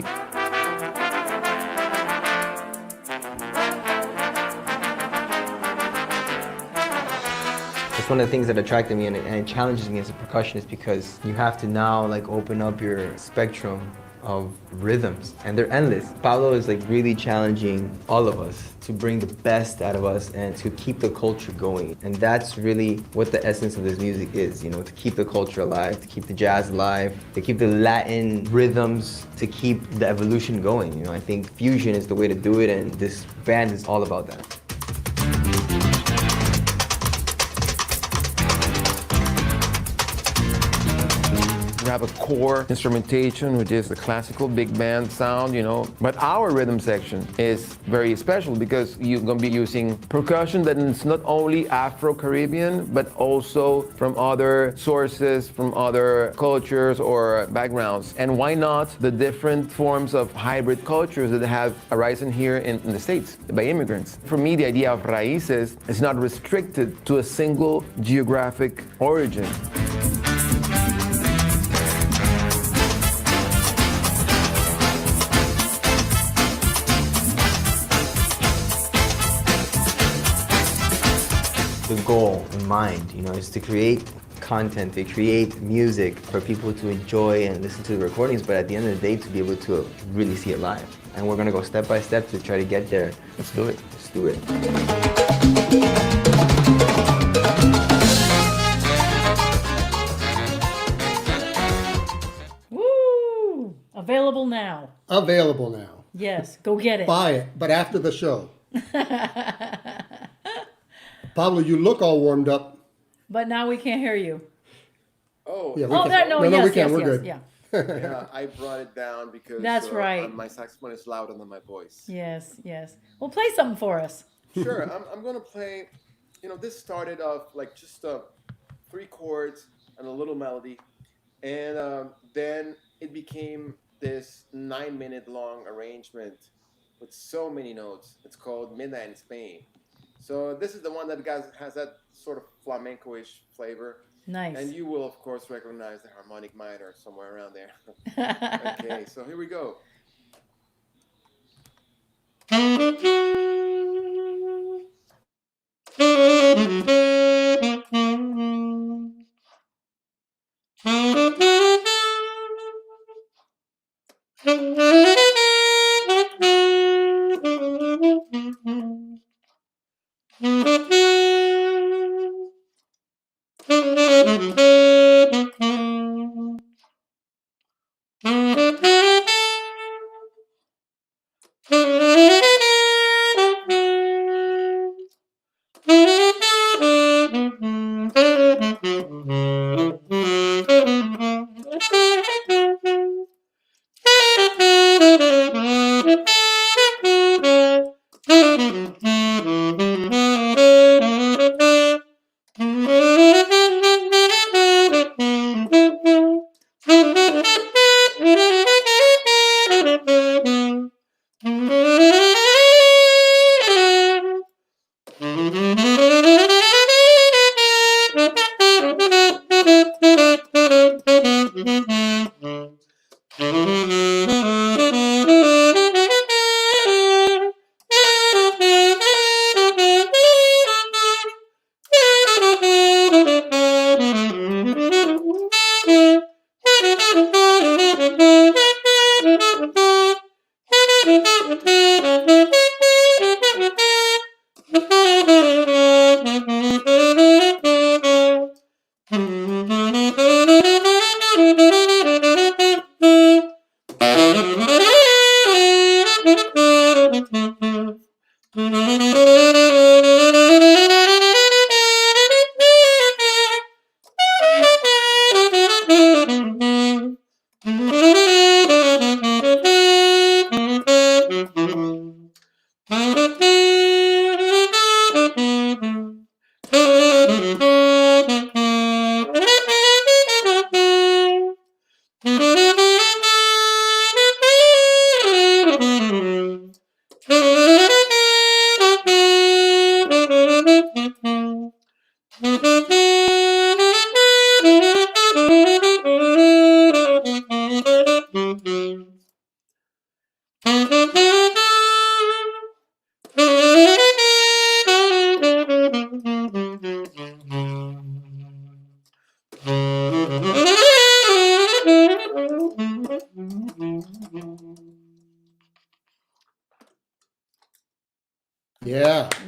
It's one of the things that attracted me and it challenges me as a percussionist, because you have to now like open up your spectrum of rhythms, and they're endless. Pablo is like really challenging all of us to bring the best out of us and to keep the culture going. And that's really what the essence of this music is, you know, to keep the culture alive, to keep the jazz alive, to keep the Latin rhythms, to keep the evolution going. You know, I think fusion is the way to do it, and this band is all about that. We have a core instrumentation, which is the classical big band sound, you know. But our rhythm section is very special because you're gonna be using percussion that is not only Afro-Caribbean, but also from other sources, from other cultures or backgrounds. And why not the different forms of hybrid cultures that have arisen here in the States by immigrants? For me, the idea of raíces is not restricted to a single geographic origin. The goal in mind, you know, is to create content, to create music for people to enjoy and listen to the recordings, but at the end of the day, to be able to really see it live. And we're gonna go step by step to try to get there. Let's do it. Let's do it. Woo! Available now. Available now. Yes, go get it. Buy it, but after the show. Pablo, you look all warmed up. But now we can't hear you. Oh, Yeah, we Oh, can. there, no, no, yes, we can. yes, We're yes, good. yeah. yeah, I brought it down because That's right. my saxophone is louder than my voice. Yes, yes. Well, play something for us. Sure, I'm gonna play. You know, this started off like just 3 chords and a little melody, and then it became this 9-minute long arrangement with so many notes. It's called Midnight in Spain. So this is the one that has that sort of flamenco-ish flavor. Nice. And you will, of course, recognize the harmonic minor somewhere around there. Okay, so here we go.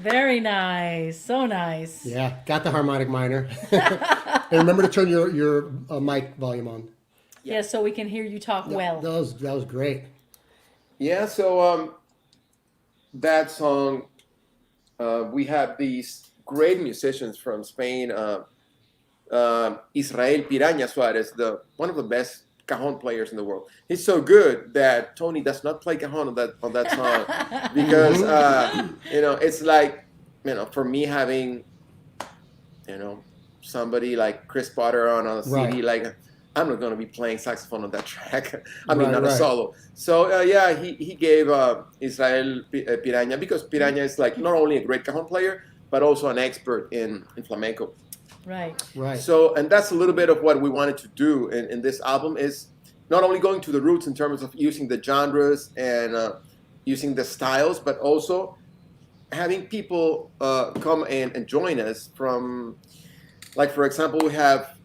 Very nice. So nice. Yeah, got the harmonic minor. And remember to turn your mic volume on. Yeah, so we can hear you talk well. That was great. Yeah, so that song, we have these great musicians from Spain. Israel Piraña Suarez, one of the best cajon players in the world. He's so good that Tony does not play cajon on that song because it's like, for me having somebody like Chris Potter on a CD, Right. like I'm not going to be playing saxophone on that track. I mean, not a Right. solo. So yeah, he gave Israel Piraña, because Piraña is like not only a great cajon player but also an expert in flamenco. Right. Right. So, and that's a little bit of what we wanted to do in this album, is not only going to the roots in terms of using the genres and using the styles, but also having people come and join us from, like, for example, we have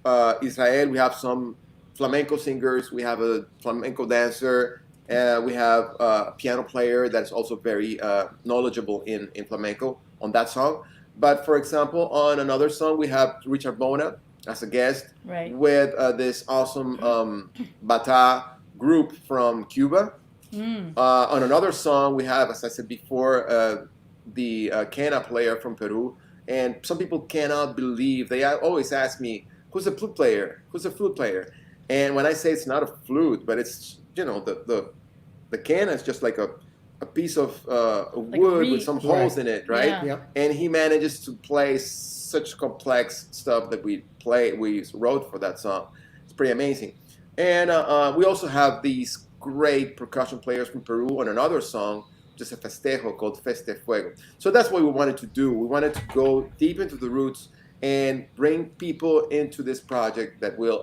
Israel, we have some flamenco singers, we have a flamenco dancer, we have a piano player that's also very knowledgeable in flamenco on that song. But for example, on another song, we have Richard Bona as a guest, Right. with this awesome bata group from Cuba. On another song, we have, as I said before, the quena player from Peru. And some people cannot believe, they always ask me, who's the flute player? Who's the flute player? And when I say it's not a flute, but it's, the quena is just like a piece of Like a wood reed. with some holes in it, right? Yeah. Yep. And he manages to play such complex stuff that we wrote for that song. It's pretty amazing. And we also have these great percussion players from Peru on another song, just a festejo called Feste Fuego. So that's what we wanted to do. We wanted to go deep into the roots and bring people into this project that will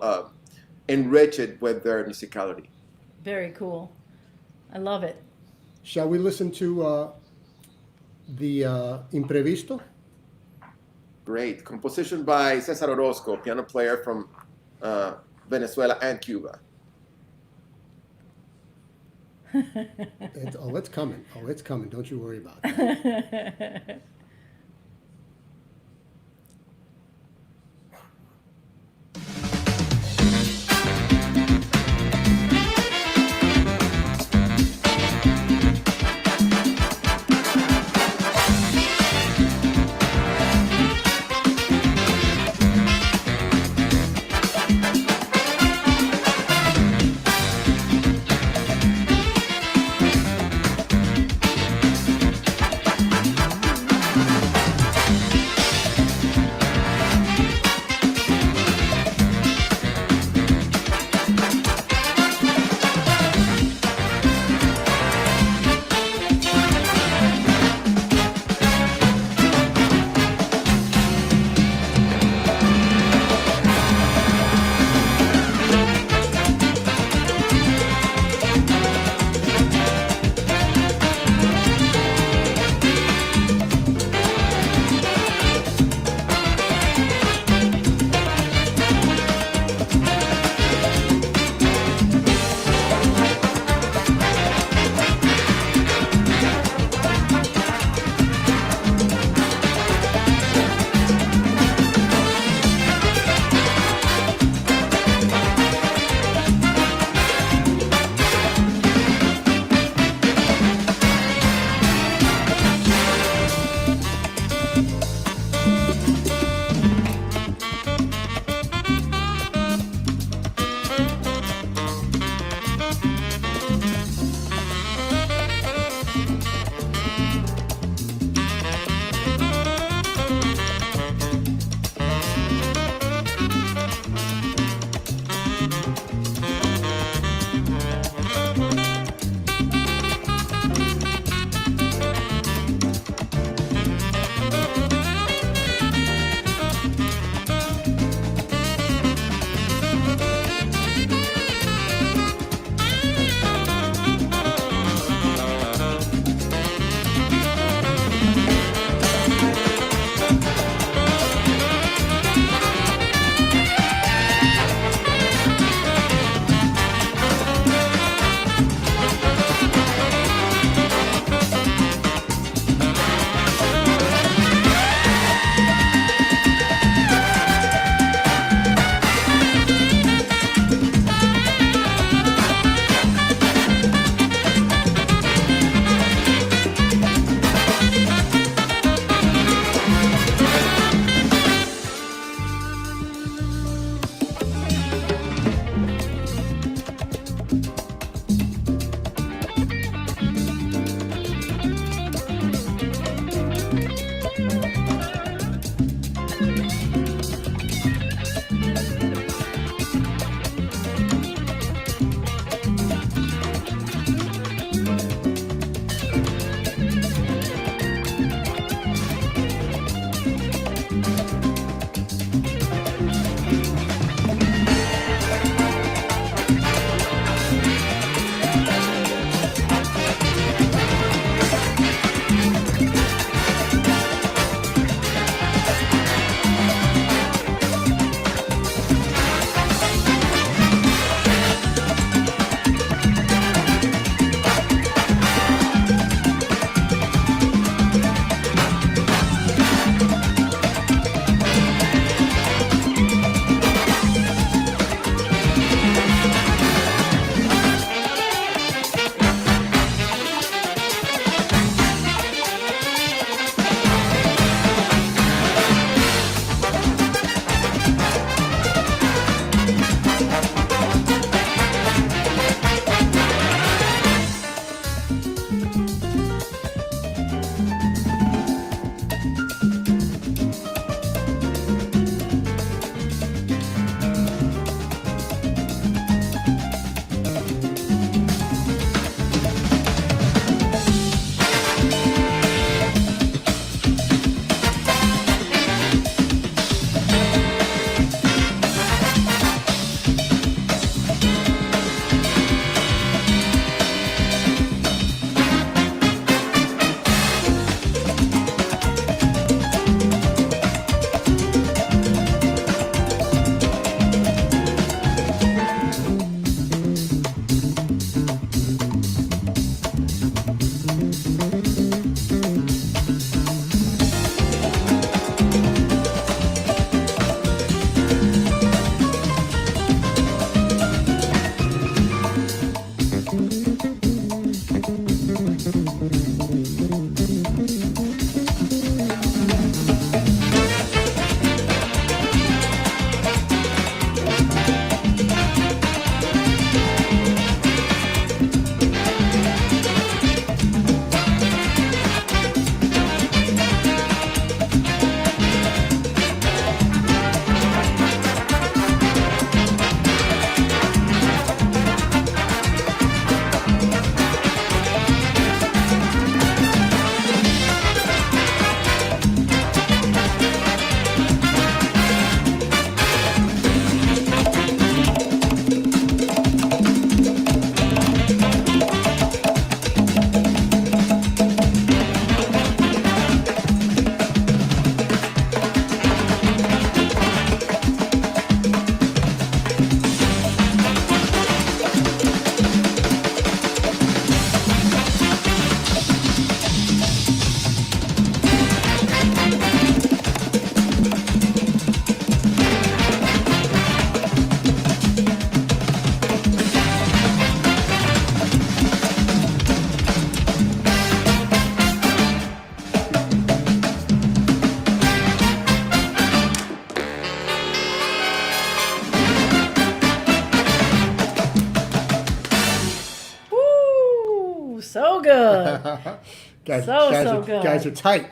enrich it with their musicality. Very cool. I love it. Shall we listen to the Imprevisto? Great. Composition by Cesar Orozco, piano player from Venezuela and Cuba. It's coming. Oh, it's coming. Don't you worry about it. So good. Guys are tight.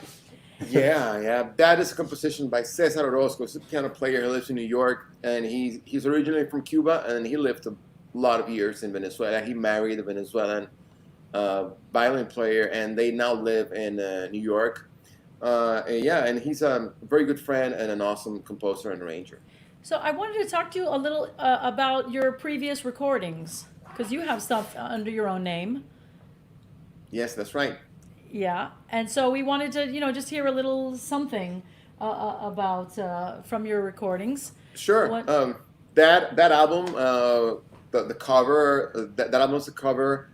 Yeah. That is a composition by Cesar Orozco. He's a piano player. He lives in New York, and he's originally from Cuba, and he lived a lot of years in Venezuela. He married a Venezuelan violin player, and they now live in New York. And he's a very good friend and an awesome composer and arranger. So I wanted to talk to you a little about your previous recordings, because you have stuff under your own name. Yes, that's right. Yeah, and so we wanted to, just hear a little something about from your recordings. Sure. What- That album, the cover, that album is the cover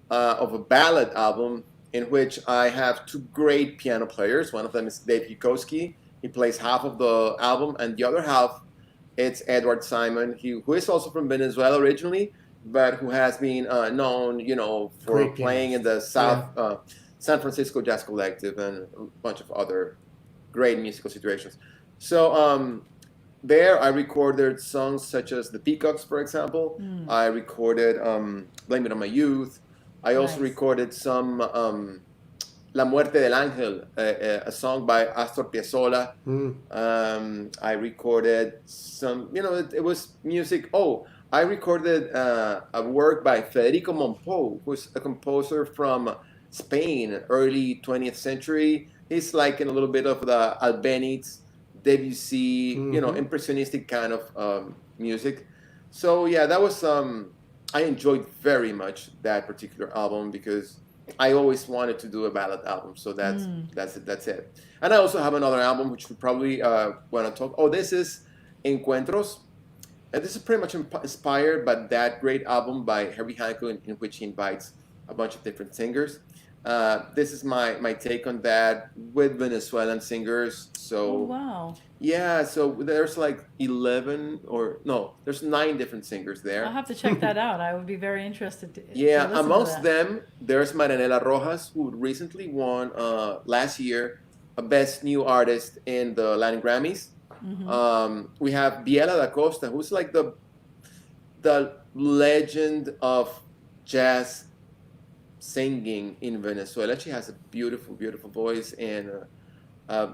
of a ballad album in which I have two great piano players. One of them is Dave Yukoski. He plays half of the album, and the other half, it's Edward Simon, who is also from Venezuela originally, but who has been known, for Great playing in pianist. the San Francisco Jazz Collective and a bunch of other great musical situations. So there I recorded songs such as The Peacocks, for example. I recorded Blame It on My Youth. I also Nice. recorded some La Muerte del Ángel, a song by Astor Piazzolla. I recorded some, it was music. Oh, I recorded a work by Federico Monpou, who's a composer from Spain, early 20th century. He's like in a little bit of the Albéniz, Debussy, impressionistic kind of music. So yeah, that was I enjoyed very much that particular album because I always wanted to do a ballad album. So that's it. And I also have another album which we probably want to talk. Oh, this is Encuentros. And this is pretty much inspired by that great album by Herbie Hancock, in which he invites a bunch of different singers. This is my take on that with Venezuelan singers. So Oh, wow. yeah, so there's like 9 different singers there. I'll have to check that out. I would be very interested to Yeah, listen to amongst that. them, there's Marianela Rojas, who recently won last year a Best New Artist in the Latin Grammys. We have Biela da Costa, who's like the legend of jazz singing in Venezuela. She has a beautiful, beautiful voice and a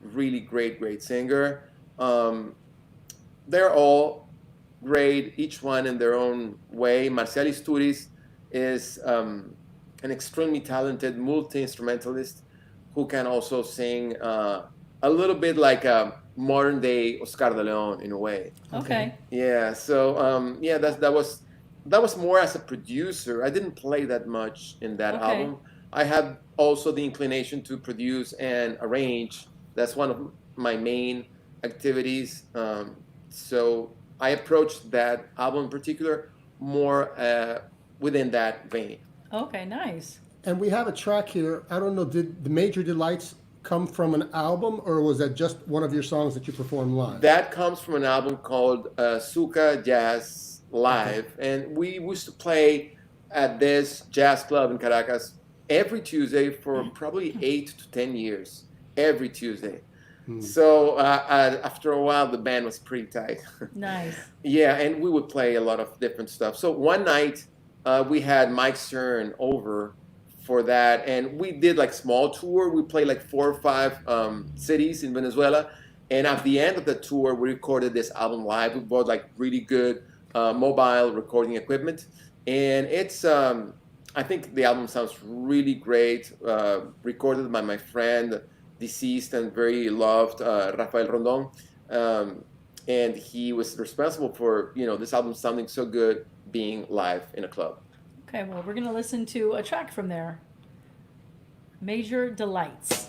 really great singer. They're all great, each one in their own way. Marcial Isturiz is an extremely talented multi-instrumentalist who can also sing a little bit like a modern day Oscar de Leon in a way. Okay. Yeah, so that was more as a producer. I didn't play that much in that Okay. album. I had also the inclination to produce and arrange. That's one of my main activities. So I approached that album in particular more within that vein. Okay, nice. And we have a track here. I don't know, did the Major Delights come from an album, or was that just one of your songs that you performed live? That comes from an album called Succar Jazz Live, and we used to play at this jazz club in Caracas every Tuesday for probably 8 to 10 years. Every Tuesday. So after a while, the band was pretty tight. Nice. Yeah, and we would play a lot of different stuff. So one night, we had Mike Stern over for that, and we did like small tour. We played like 4 or 5 cities in Venezuela, and at the end of the tour, we recorded this album live. We bought like really good mobile recording equipment, and it's I think the album sounds really great. Recorded by my friend, deceased and very loved Rafael Rondon, and he was responsible for this album sounding so good being live in a club. Okay, well, we're going to listen to a track from there. Major Delights.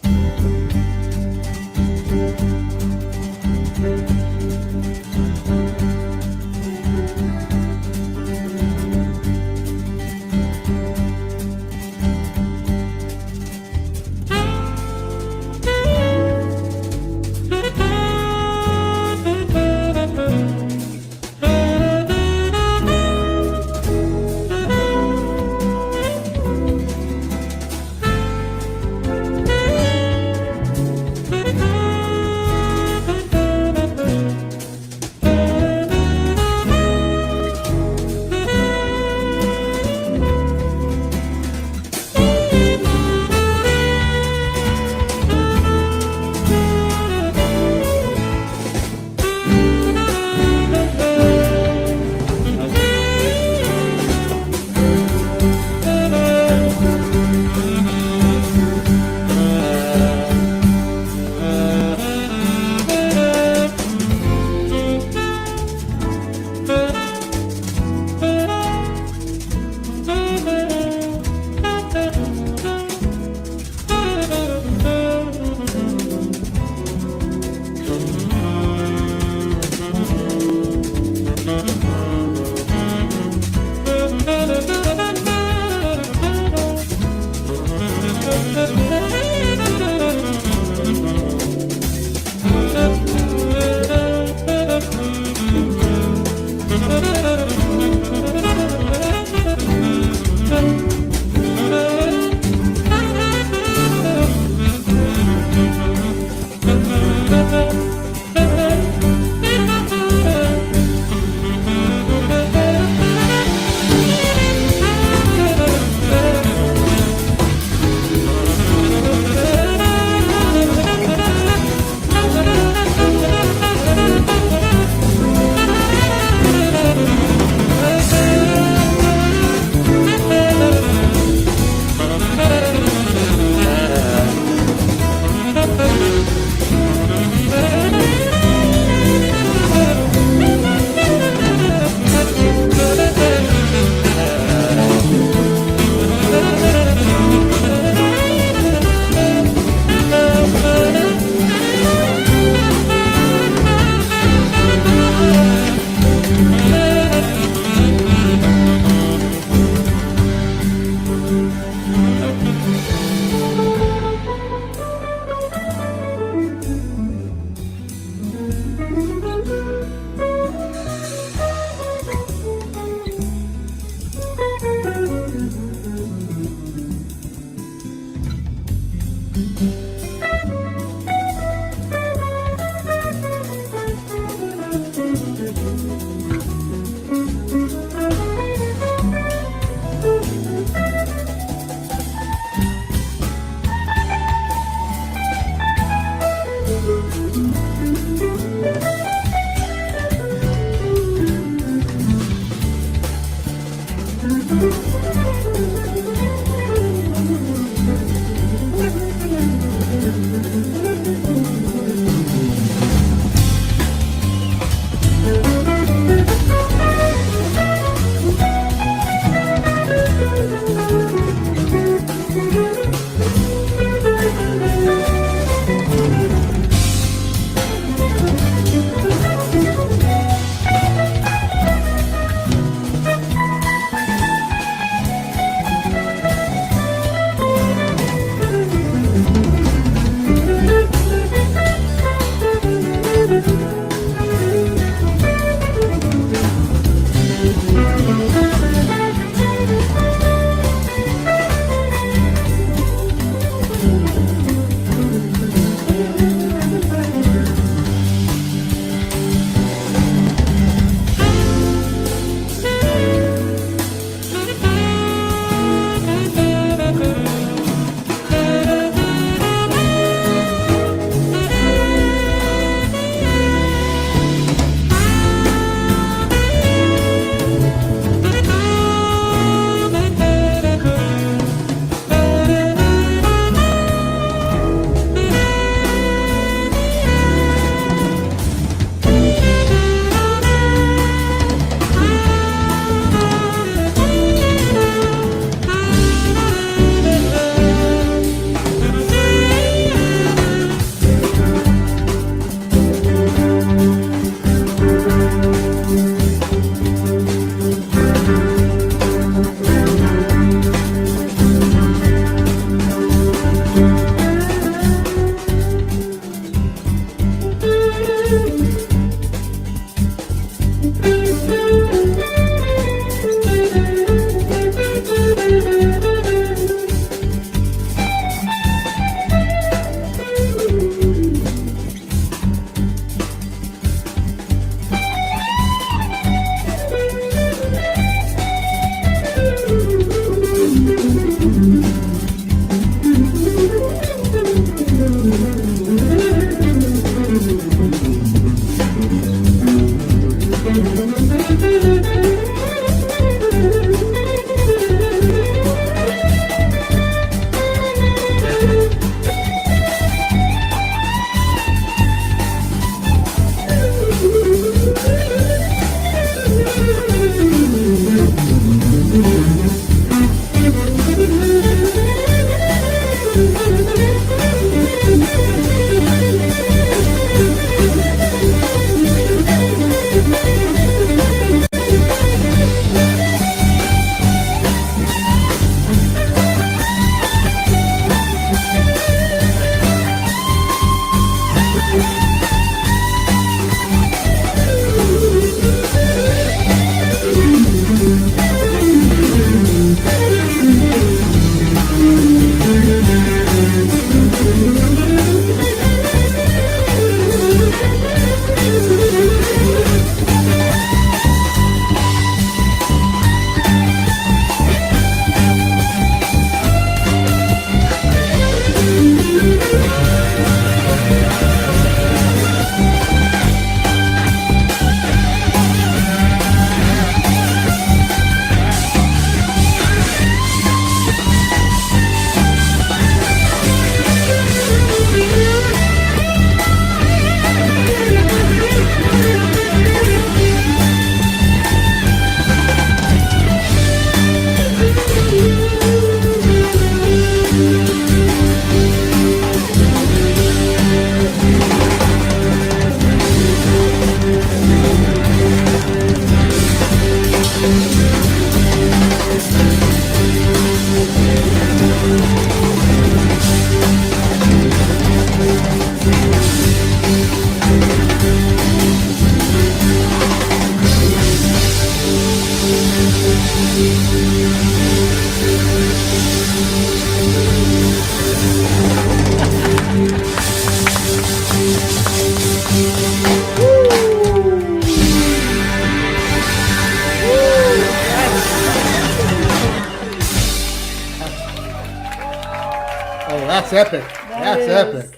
Oh, that's epic. That That's is-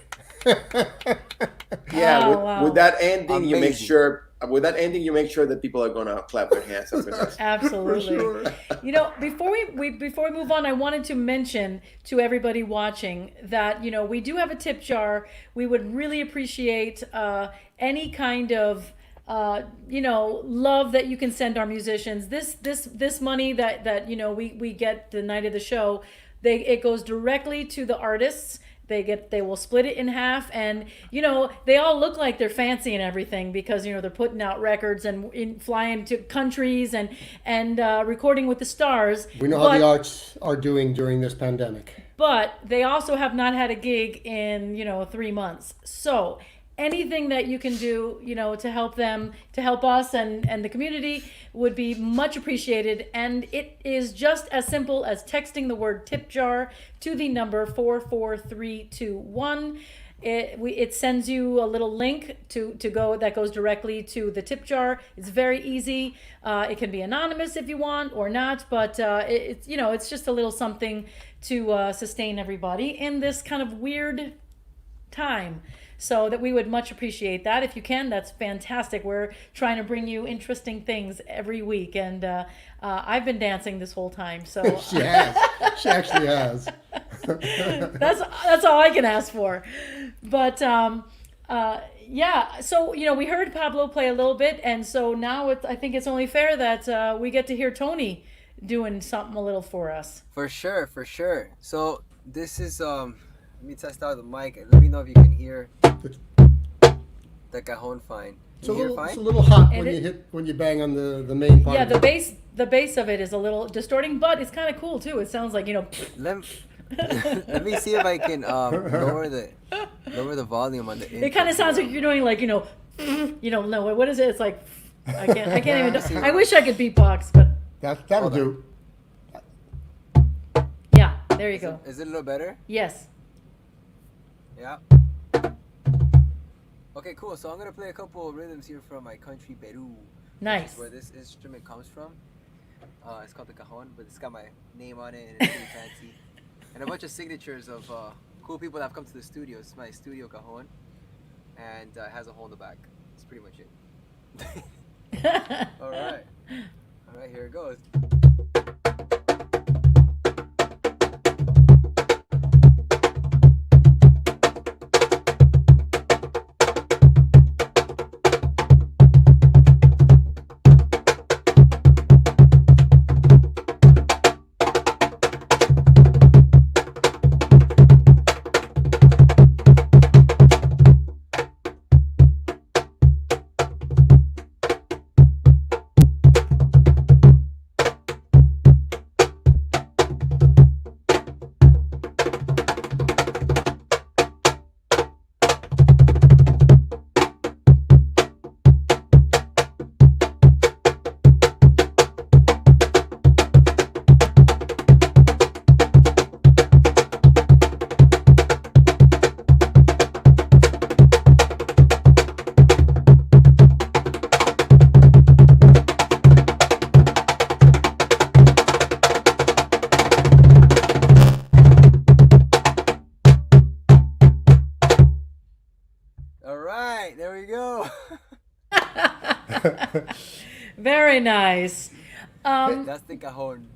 epic. Yeah, Wow, with wow. that ending, you make Amazing. sure. With that ending, you make sure that people are gonna clap their hands after that. Absolutely. sure. You know, before we move on, I wanted to mention to everybody watching that we do have a tip jar. We would really appreciate any kind of love that you can send our musicians. This money that we get the night of the show, it goes directly to the artists. They will split it in half, and they all look like they're fancy and everything because they're putting out records and flying to countries and recording with the stars. We know how the arts are doing during this pandemic. But they also have not had a gig in 3 months. So anything that you can do to help them, to help us and the community would be much appreciated. And it is just as simple as texting the word tip jar to the number 44321. It sends you a little link to go that goes directly to the tip jar. It's very easy. It can be anonymous if you want or not, but it's just a little something to sustain everybody in this kind of weird time. So that we would much appreciate that. If you can, that's fantastic. We're trying to bring you interesting things every week, and I've been dancing this whole time. So She has. She actually has. that's all I can ask for. But yeah, so we heard Pablo play a little bit, and so now I think it's only fair that we get to hear Tony doing something a little for us. For sure, for sure. So this is let me test out the mic. Let me know if you can hear the cajon fine. It's a You hear little, fine? it's a little hot And when you bang on the main part. Yeah, of the it. bass of it is a little distorting, but it's kind of cool too. It sounds like Let let me see if I can lower the volume on the. it kind of sounds like you're doing like no, what is it? It's like I can't even. I wish I could beatbox, but That'll Hold on. do. yeah, there you go. Is it a little better? Yes. Yeah. Okay, cool. So I'm gonna play a couple of rhythms here from my country, Peru. Which Nice. is where this instrument comes from. It's called the cajon, but it's got my name on it and it's pretty fancy. And a bunch of signatures of cool people that have come to the studio. It's my studio cajon, and it has a hole in the back. That's pretty much it. All right, here it goes. There we go. Very nice. That's the cajon.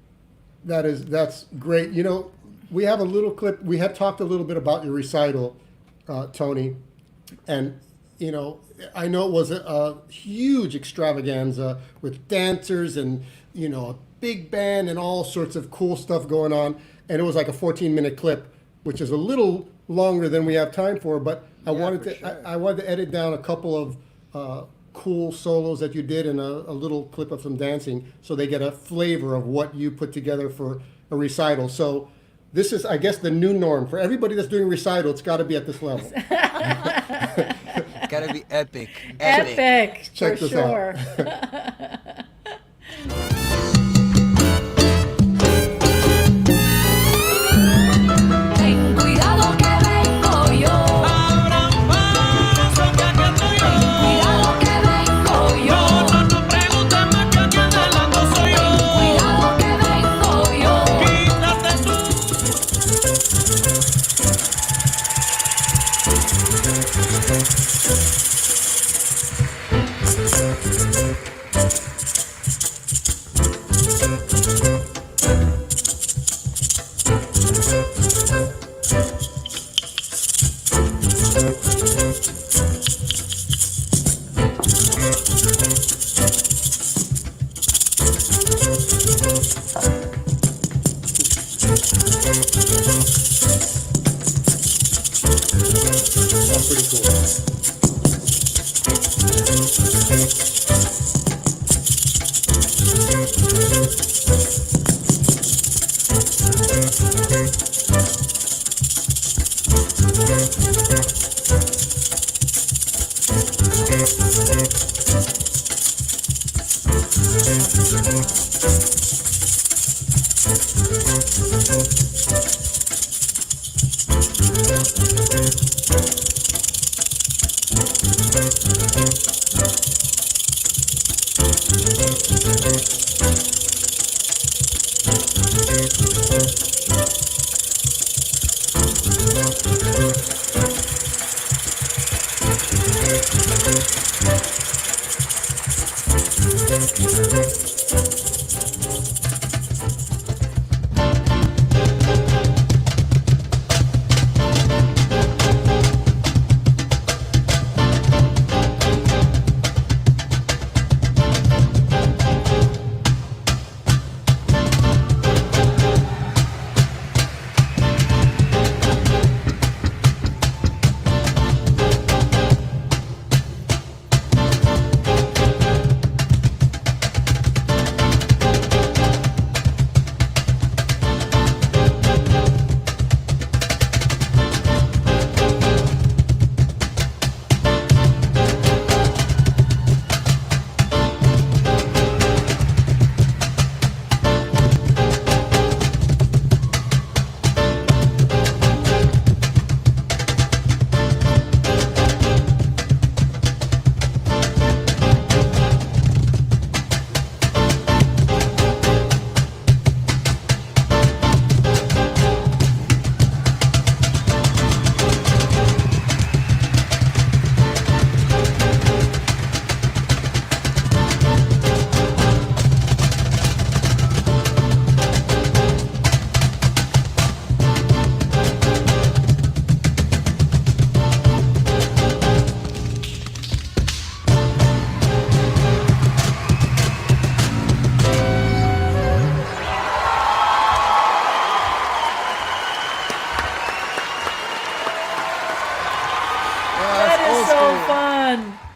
That's great. We have a little clip. We had talked a little bit about your recital, Tony, and I know it was a huge extravaganza with dancers and a big band and all sorts of cool stuff going on. And it was like a 14-minute clip, which is a little longer than we have time for. But I wanted to edit down a couple of cool solos that you did and a little clip of some dancing, so they get a flavor of what you put together for a recital. So this is, I guess, the new norm for everybody that's doing recital. It's got to be at this level. It's gotta be epic. Epic, Check for this out. sure. Ten cuidado que vengo yo. That's pretty cool.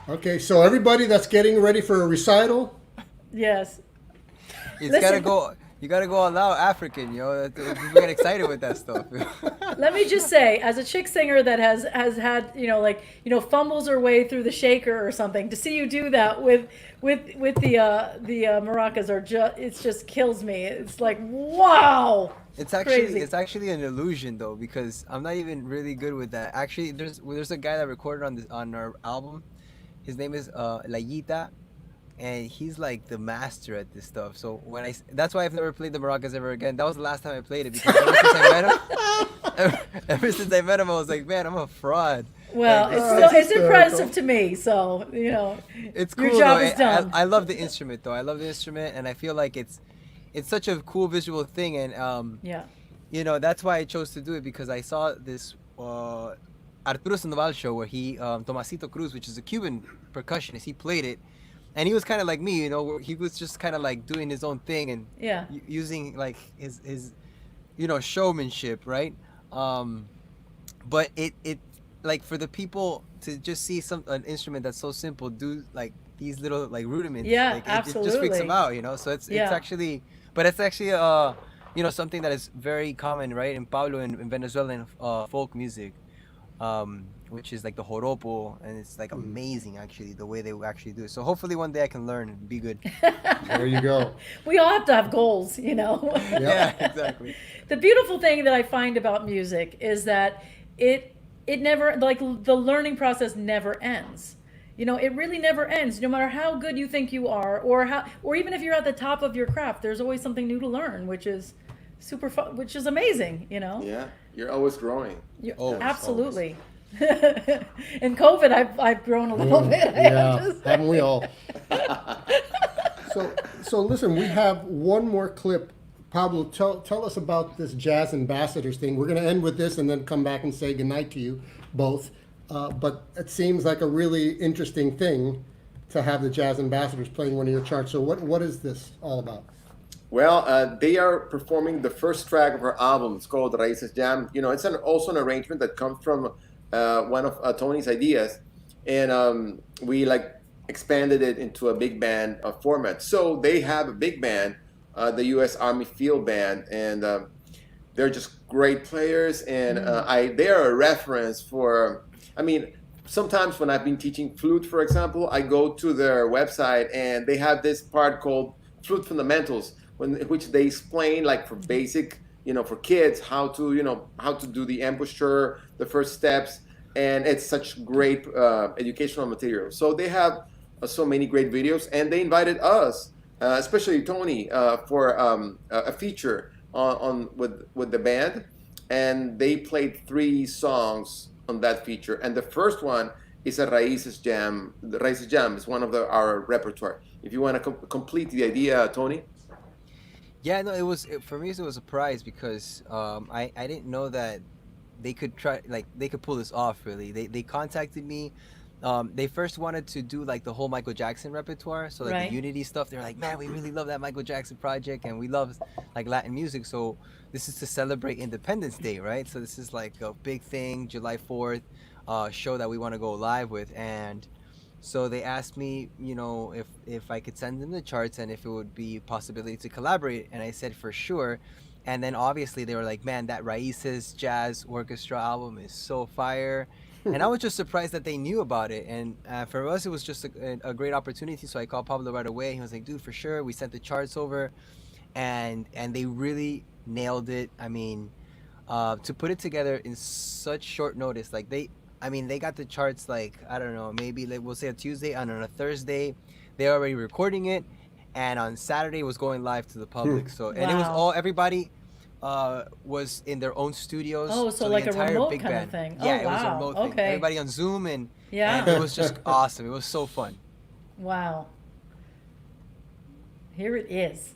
Okay, so everybody that's getting ready for a recital, Yes. It's Listen. gotta go. You gotta go all out African, We get excited with that stuff. Let me just say, as a chick singer that has had, fumbles her way through the shaker or something, to see you do that with the maracas it just kills me. It's like, wow. It's actually Crazy. it's actually an illusion though, because I'm not even really good with that. Actually, there's a guy that recorded on our album. His name is Layita, and he's like the master at this stuff. So that's why I've never played the maracas ever again. That was the last time I played it, because ever since I met him, I was like, man, I'm a fraud. Well, Like, it's impressive to me. So it's cool. your job though. is done. I love the instrument though. I love the instrument, and I feel like it's such a cool visual thing, and Yeah. that's why I chose to do it, because I saw this Arturo Sandoval show where he Tomasito Cruz, which is a Cuban percussionist, he played it, and he was kind of like me, where he was just kind of like doing his own thing and Yeah. using like his showmanship, right? But it like, for the people to just see an instrument that's so simple do like these little like rudiments, Yeah, like, it just freaks them absolutely. out, so it's Yeah. actually, something that is very common, right, in Pablo and in Venezuelan folk music, which is like the joropo, and it's like amazing actually the way they actually do it. So hopefully one day I can learn and be good. there you go. We all have to have goals, Yeah, exactly. The beautiful thing that I find about music is that it never, like, the learning process never ends. It really never ends. No matter how good you think you are, or even if you're at the top of your craft, there's always something new to learn, which is super fun, which is amazing. Yeah, you're always growing. Absolutely. In COVID, I've grown a little bit. I have Yeah, to say. haven't we all? So listen, we have one more clip. Pablo, tell us about this Jazz Ambassadors thing. We're going to end with this and then come back and say goodnight to you both. But it seems like a really interesting thing to have the Jazz Ambassadors playing one of your charts. So what is this all about? Well, they are performing the first track of our album. It's called Raíces Jam. You know, it's also an arrangement that comes from one of Tony's ideas, and we like expanded it into a big band format. So they have a big band, the U.S. Army Field Band, and they're just great players. And they are a reference for. I mean, sometimes when I've been teaching flute, for example, I go to their website and they have this part called Flute Fundamentals, which they explain like for basic, for kids how to do the embouchure, the first steps, and it's such great educational material. So they have so many great videos, and they invited us, especially Tony, for a feature on with the band, and they played 3 songs on that feature, and the first one is a Raíces Jam. The Raíces Jam is one of our repertoire. If you want to complete the idea, Tony. Yeah, no, for me it was a surprise because I didn't know that they could pull this off. Really, they contacted me. They first wanted to do like the whole Michael Jackson repertoire, so like Right. the Unity stuff. They're like, man, we really love that Michael Jackson project, and we love like Latin music. So this is to celebrate Independence Day, right? So this is like a big thing, July 4th show that we want to go live with, and so they asked me, if I could send them the charts and if it would be a possibility to collaborate, and I said for sure. And then obviously they were like, man, that Raíces Jazz Orchestra album is so fire. And I was just surprised that they knew about it. And for us, it was just a great opportunity. So I called Pablo right away. He was like, dude, for sure. We sent the charts over, and they really nailed it. I mean, to put it together in such short notice, like they got the charts like, I don't know, maybe like we'll say a Tuesday, and on a Thursday, they're already recording it. And on Saturday, it was going live to the public. So, and it was Wow. everybody was in their own studios. Oh, so the like a entire remote big kind of band. thing. Yeah, Oh, it was a wow. remote thing. Okay. Everybody on Zoom, and Yeah. it was just awesome. It was so fun. Wow. Here it is.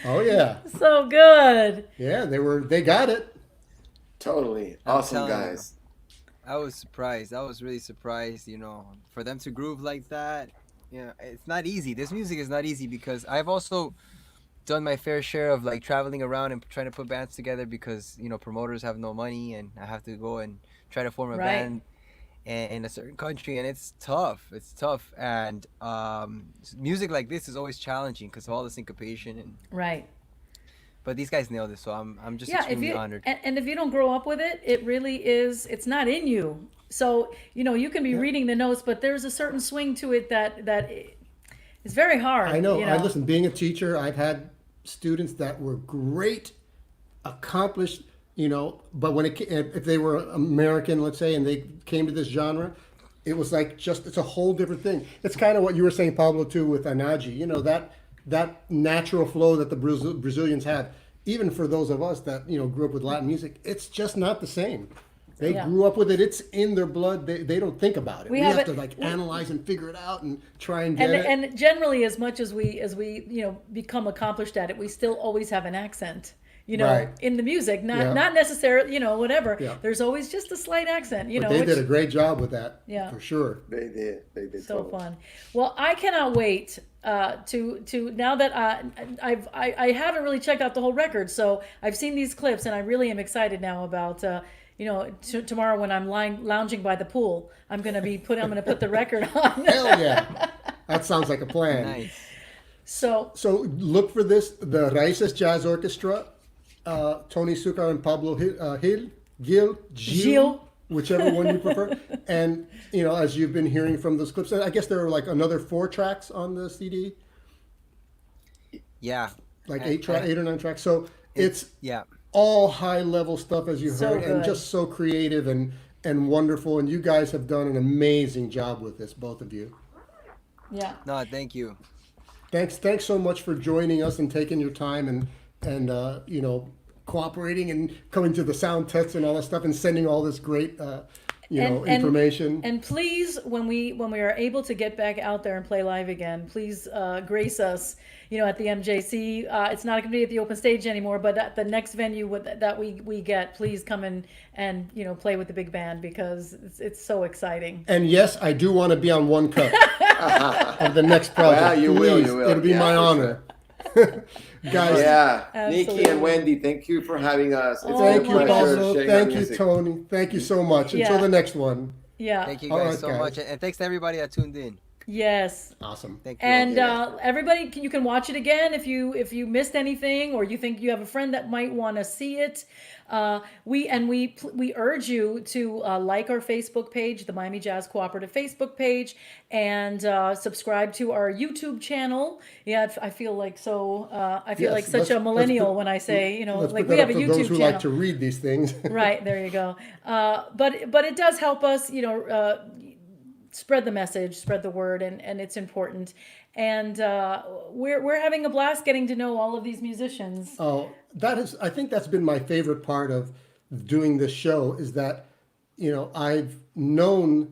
Oh yeah, So good. yeah. They got it. Totally I'm awesome, telling you. guys. I was surprised. I was really surprised, for them to groove like that. It's not easy. This music is not easy because I've also done my fair share of like traveling around and trying to put bands together because, promoters have no money and I have to go and try to form a Right. band in a certain country, and it's tough. It's tough. And music like this is always challenging because of all the syncopation Right. but these guys nailed it, so I'm just Yeah, if extremely you honored. and if you don't grow up with it, it really is. It's not in you. So you can be reading the notes, but there's a certain swing to it that it's very hard. I know. I listen. Being a teacher, I've had students that were great, accomplished. But if they were American, let's say, and they came to this genre, it was like it's a whole different thing. It's kind of what you were saying, Pablo, too, with Anaji. That natural flow that the Brazilians have. Even for those of us that grew up with Latin music, it's just not the same. They Yeah. grew up with it. It's in their blood. They don't think about it. We We, have have it- to analyze and figure it out and try and get it. And generally, as much as we become accomplished at it, we still always have an accent. Right. In the music, Yeah. not necessarily, whatever. Yeah. There's always just a slight accent, But they which, did a great job with that. Yeah. For sure. They did. They did. so totally. fun. Well, I cannot wait to now that I haven't really checked out the whole record, so I've seen these clips and I really am excited now about tomorrow when I'm lounging by the pool, I'm gonna put the record on. Hell yeah. That sounds like a plan. Nice. So So look for this, the Raíces Jazz Orchestra, Tony Succar and Pablo Gil, Gil. whichever one you prefer. And, as you've been hearing from those clips, I guess there are like another 4 tracks on the CD, Yeah. like And- 8 or 9 tracks. So it's Yeah. all high level stuff, as you So heard, and good. just so creative and wonderful. And you guys have done an amazing job with this, both of you. yeah. No, thank you. Thanks so much for joining us and taking your time and cooperating and coming to the sound tests and all that stuff and sending all this great information. And please, when we are able to get back out there and play live again, please grace us. At the MJC, it's not going to be at the open stage anymore, but at the next venue that we get, please come and play with the big band, because it's so exciting. And yes, I do want to be on one cut of the next project. Well, you will. It'll be Yeah, my for honor. Guys, Yeah, Nikki Absolutely. and Wendy, thank you for having us. It's thank been you, a pleasure Pablo. sharing our Thank you, music. Tony. Thank you so much. Until Yeah. the next one. Yeah. Thank you All guys right, so guys. much, and thanks to everybody that tuned in. Yes. Awesome. Thank you. And Yeah. everybody, you can watch it again if you missed anything, or you think you have a friend that might want to see it. We urge you to like our Facebook page, the Miami Jazz Cooperative Facebook page, and subscribe to our YouTube channel. Yeah, I feel like I feel Yes, like such a let's millennial put- when I say Let's like put we that have up a to those YouTube who channel. like to read these things. Right, there you go. But it does help us, spread the message, spread the word, and it's important. And we're having a blast getting to know all of these musicians. Oh, I think that's been my favorite part of doing this show, is that, I've known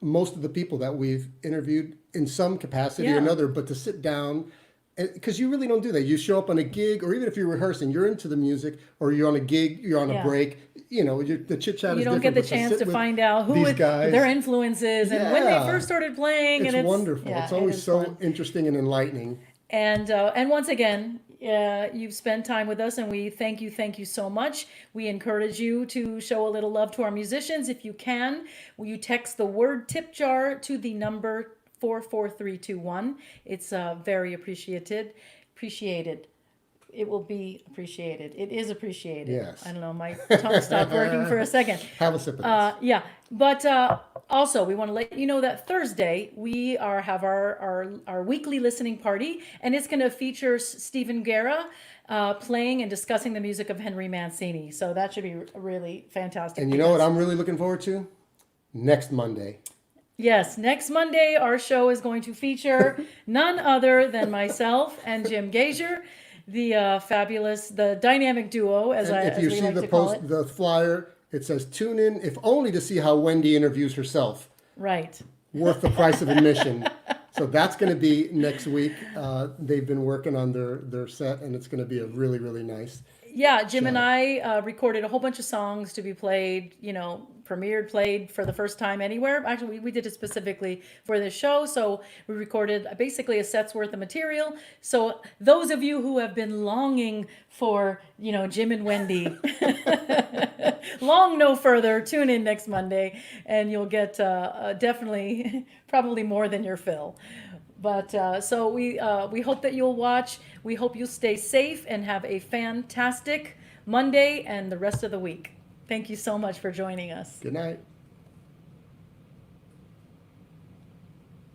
most of the people that we've interviewed in some capacity or Yeah. another, but to sit down, because you really don't do that. You show up on a gig, or even if you're rehearsing, you're into the music, or you're on a gig, you're on Yeah. a break. The chit chat is You don't different. get the but to chance sit to with find out these guys, their influences and when they Yeah. first started playing. It's and wonderful. yeah, It's it always is so fun. interesting and enlightening. And once again, you've spent time with us, and we thank you so much. We encourage you to show a little love to our musicians if you can. Will you text the word tip jar to the number 44321? It's very appreciated. It will be appreciated. It is appreciated. Yes. I don't know. My tongue stopped working for a second. Have a sip of this. Yeah, but also we want to let you know that Thursday we have our weekly listening party, and it's going to feature Stephen Guerra playing and discussing the music of Henry Mancini. So that should be really fantastic. And you know what I'm really looking forward to? Next Monday. Yes, next Monday our show is going to feature none other than myself and Jim Gazier, the fabulous, the dynamic duo, as And if you we see like the to call post, it. the flyer, it says tune in, if only to see how Wendy interviews herself. Right. Worth the price of admission. So that's going to be next week. They've been working on their set, and it's going to be a really, really nice. Yeah, Jim and I recorded a whole bunch of songs to be played, played for the first time anywhere. Actually, we did it specifically for this show. So we recorded basically a set's worth of material. So those of you who have been longing for, Jim and Wendy, long no further, tune in next Monday and you'll get definitely, probably more than your fill. But so we hope that you'll watch. We hope you'll stay safe and have a fantastic Monday and the rest of the week. Thank you so much for joining us. Good night.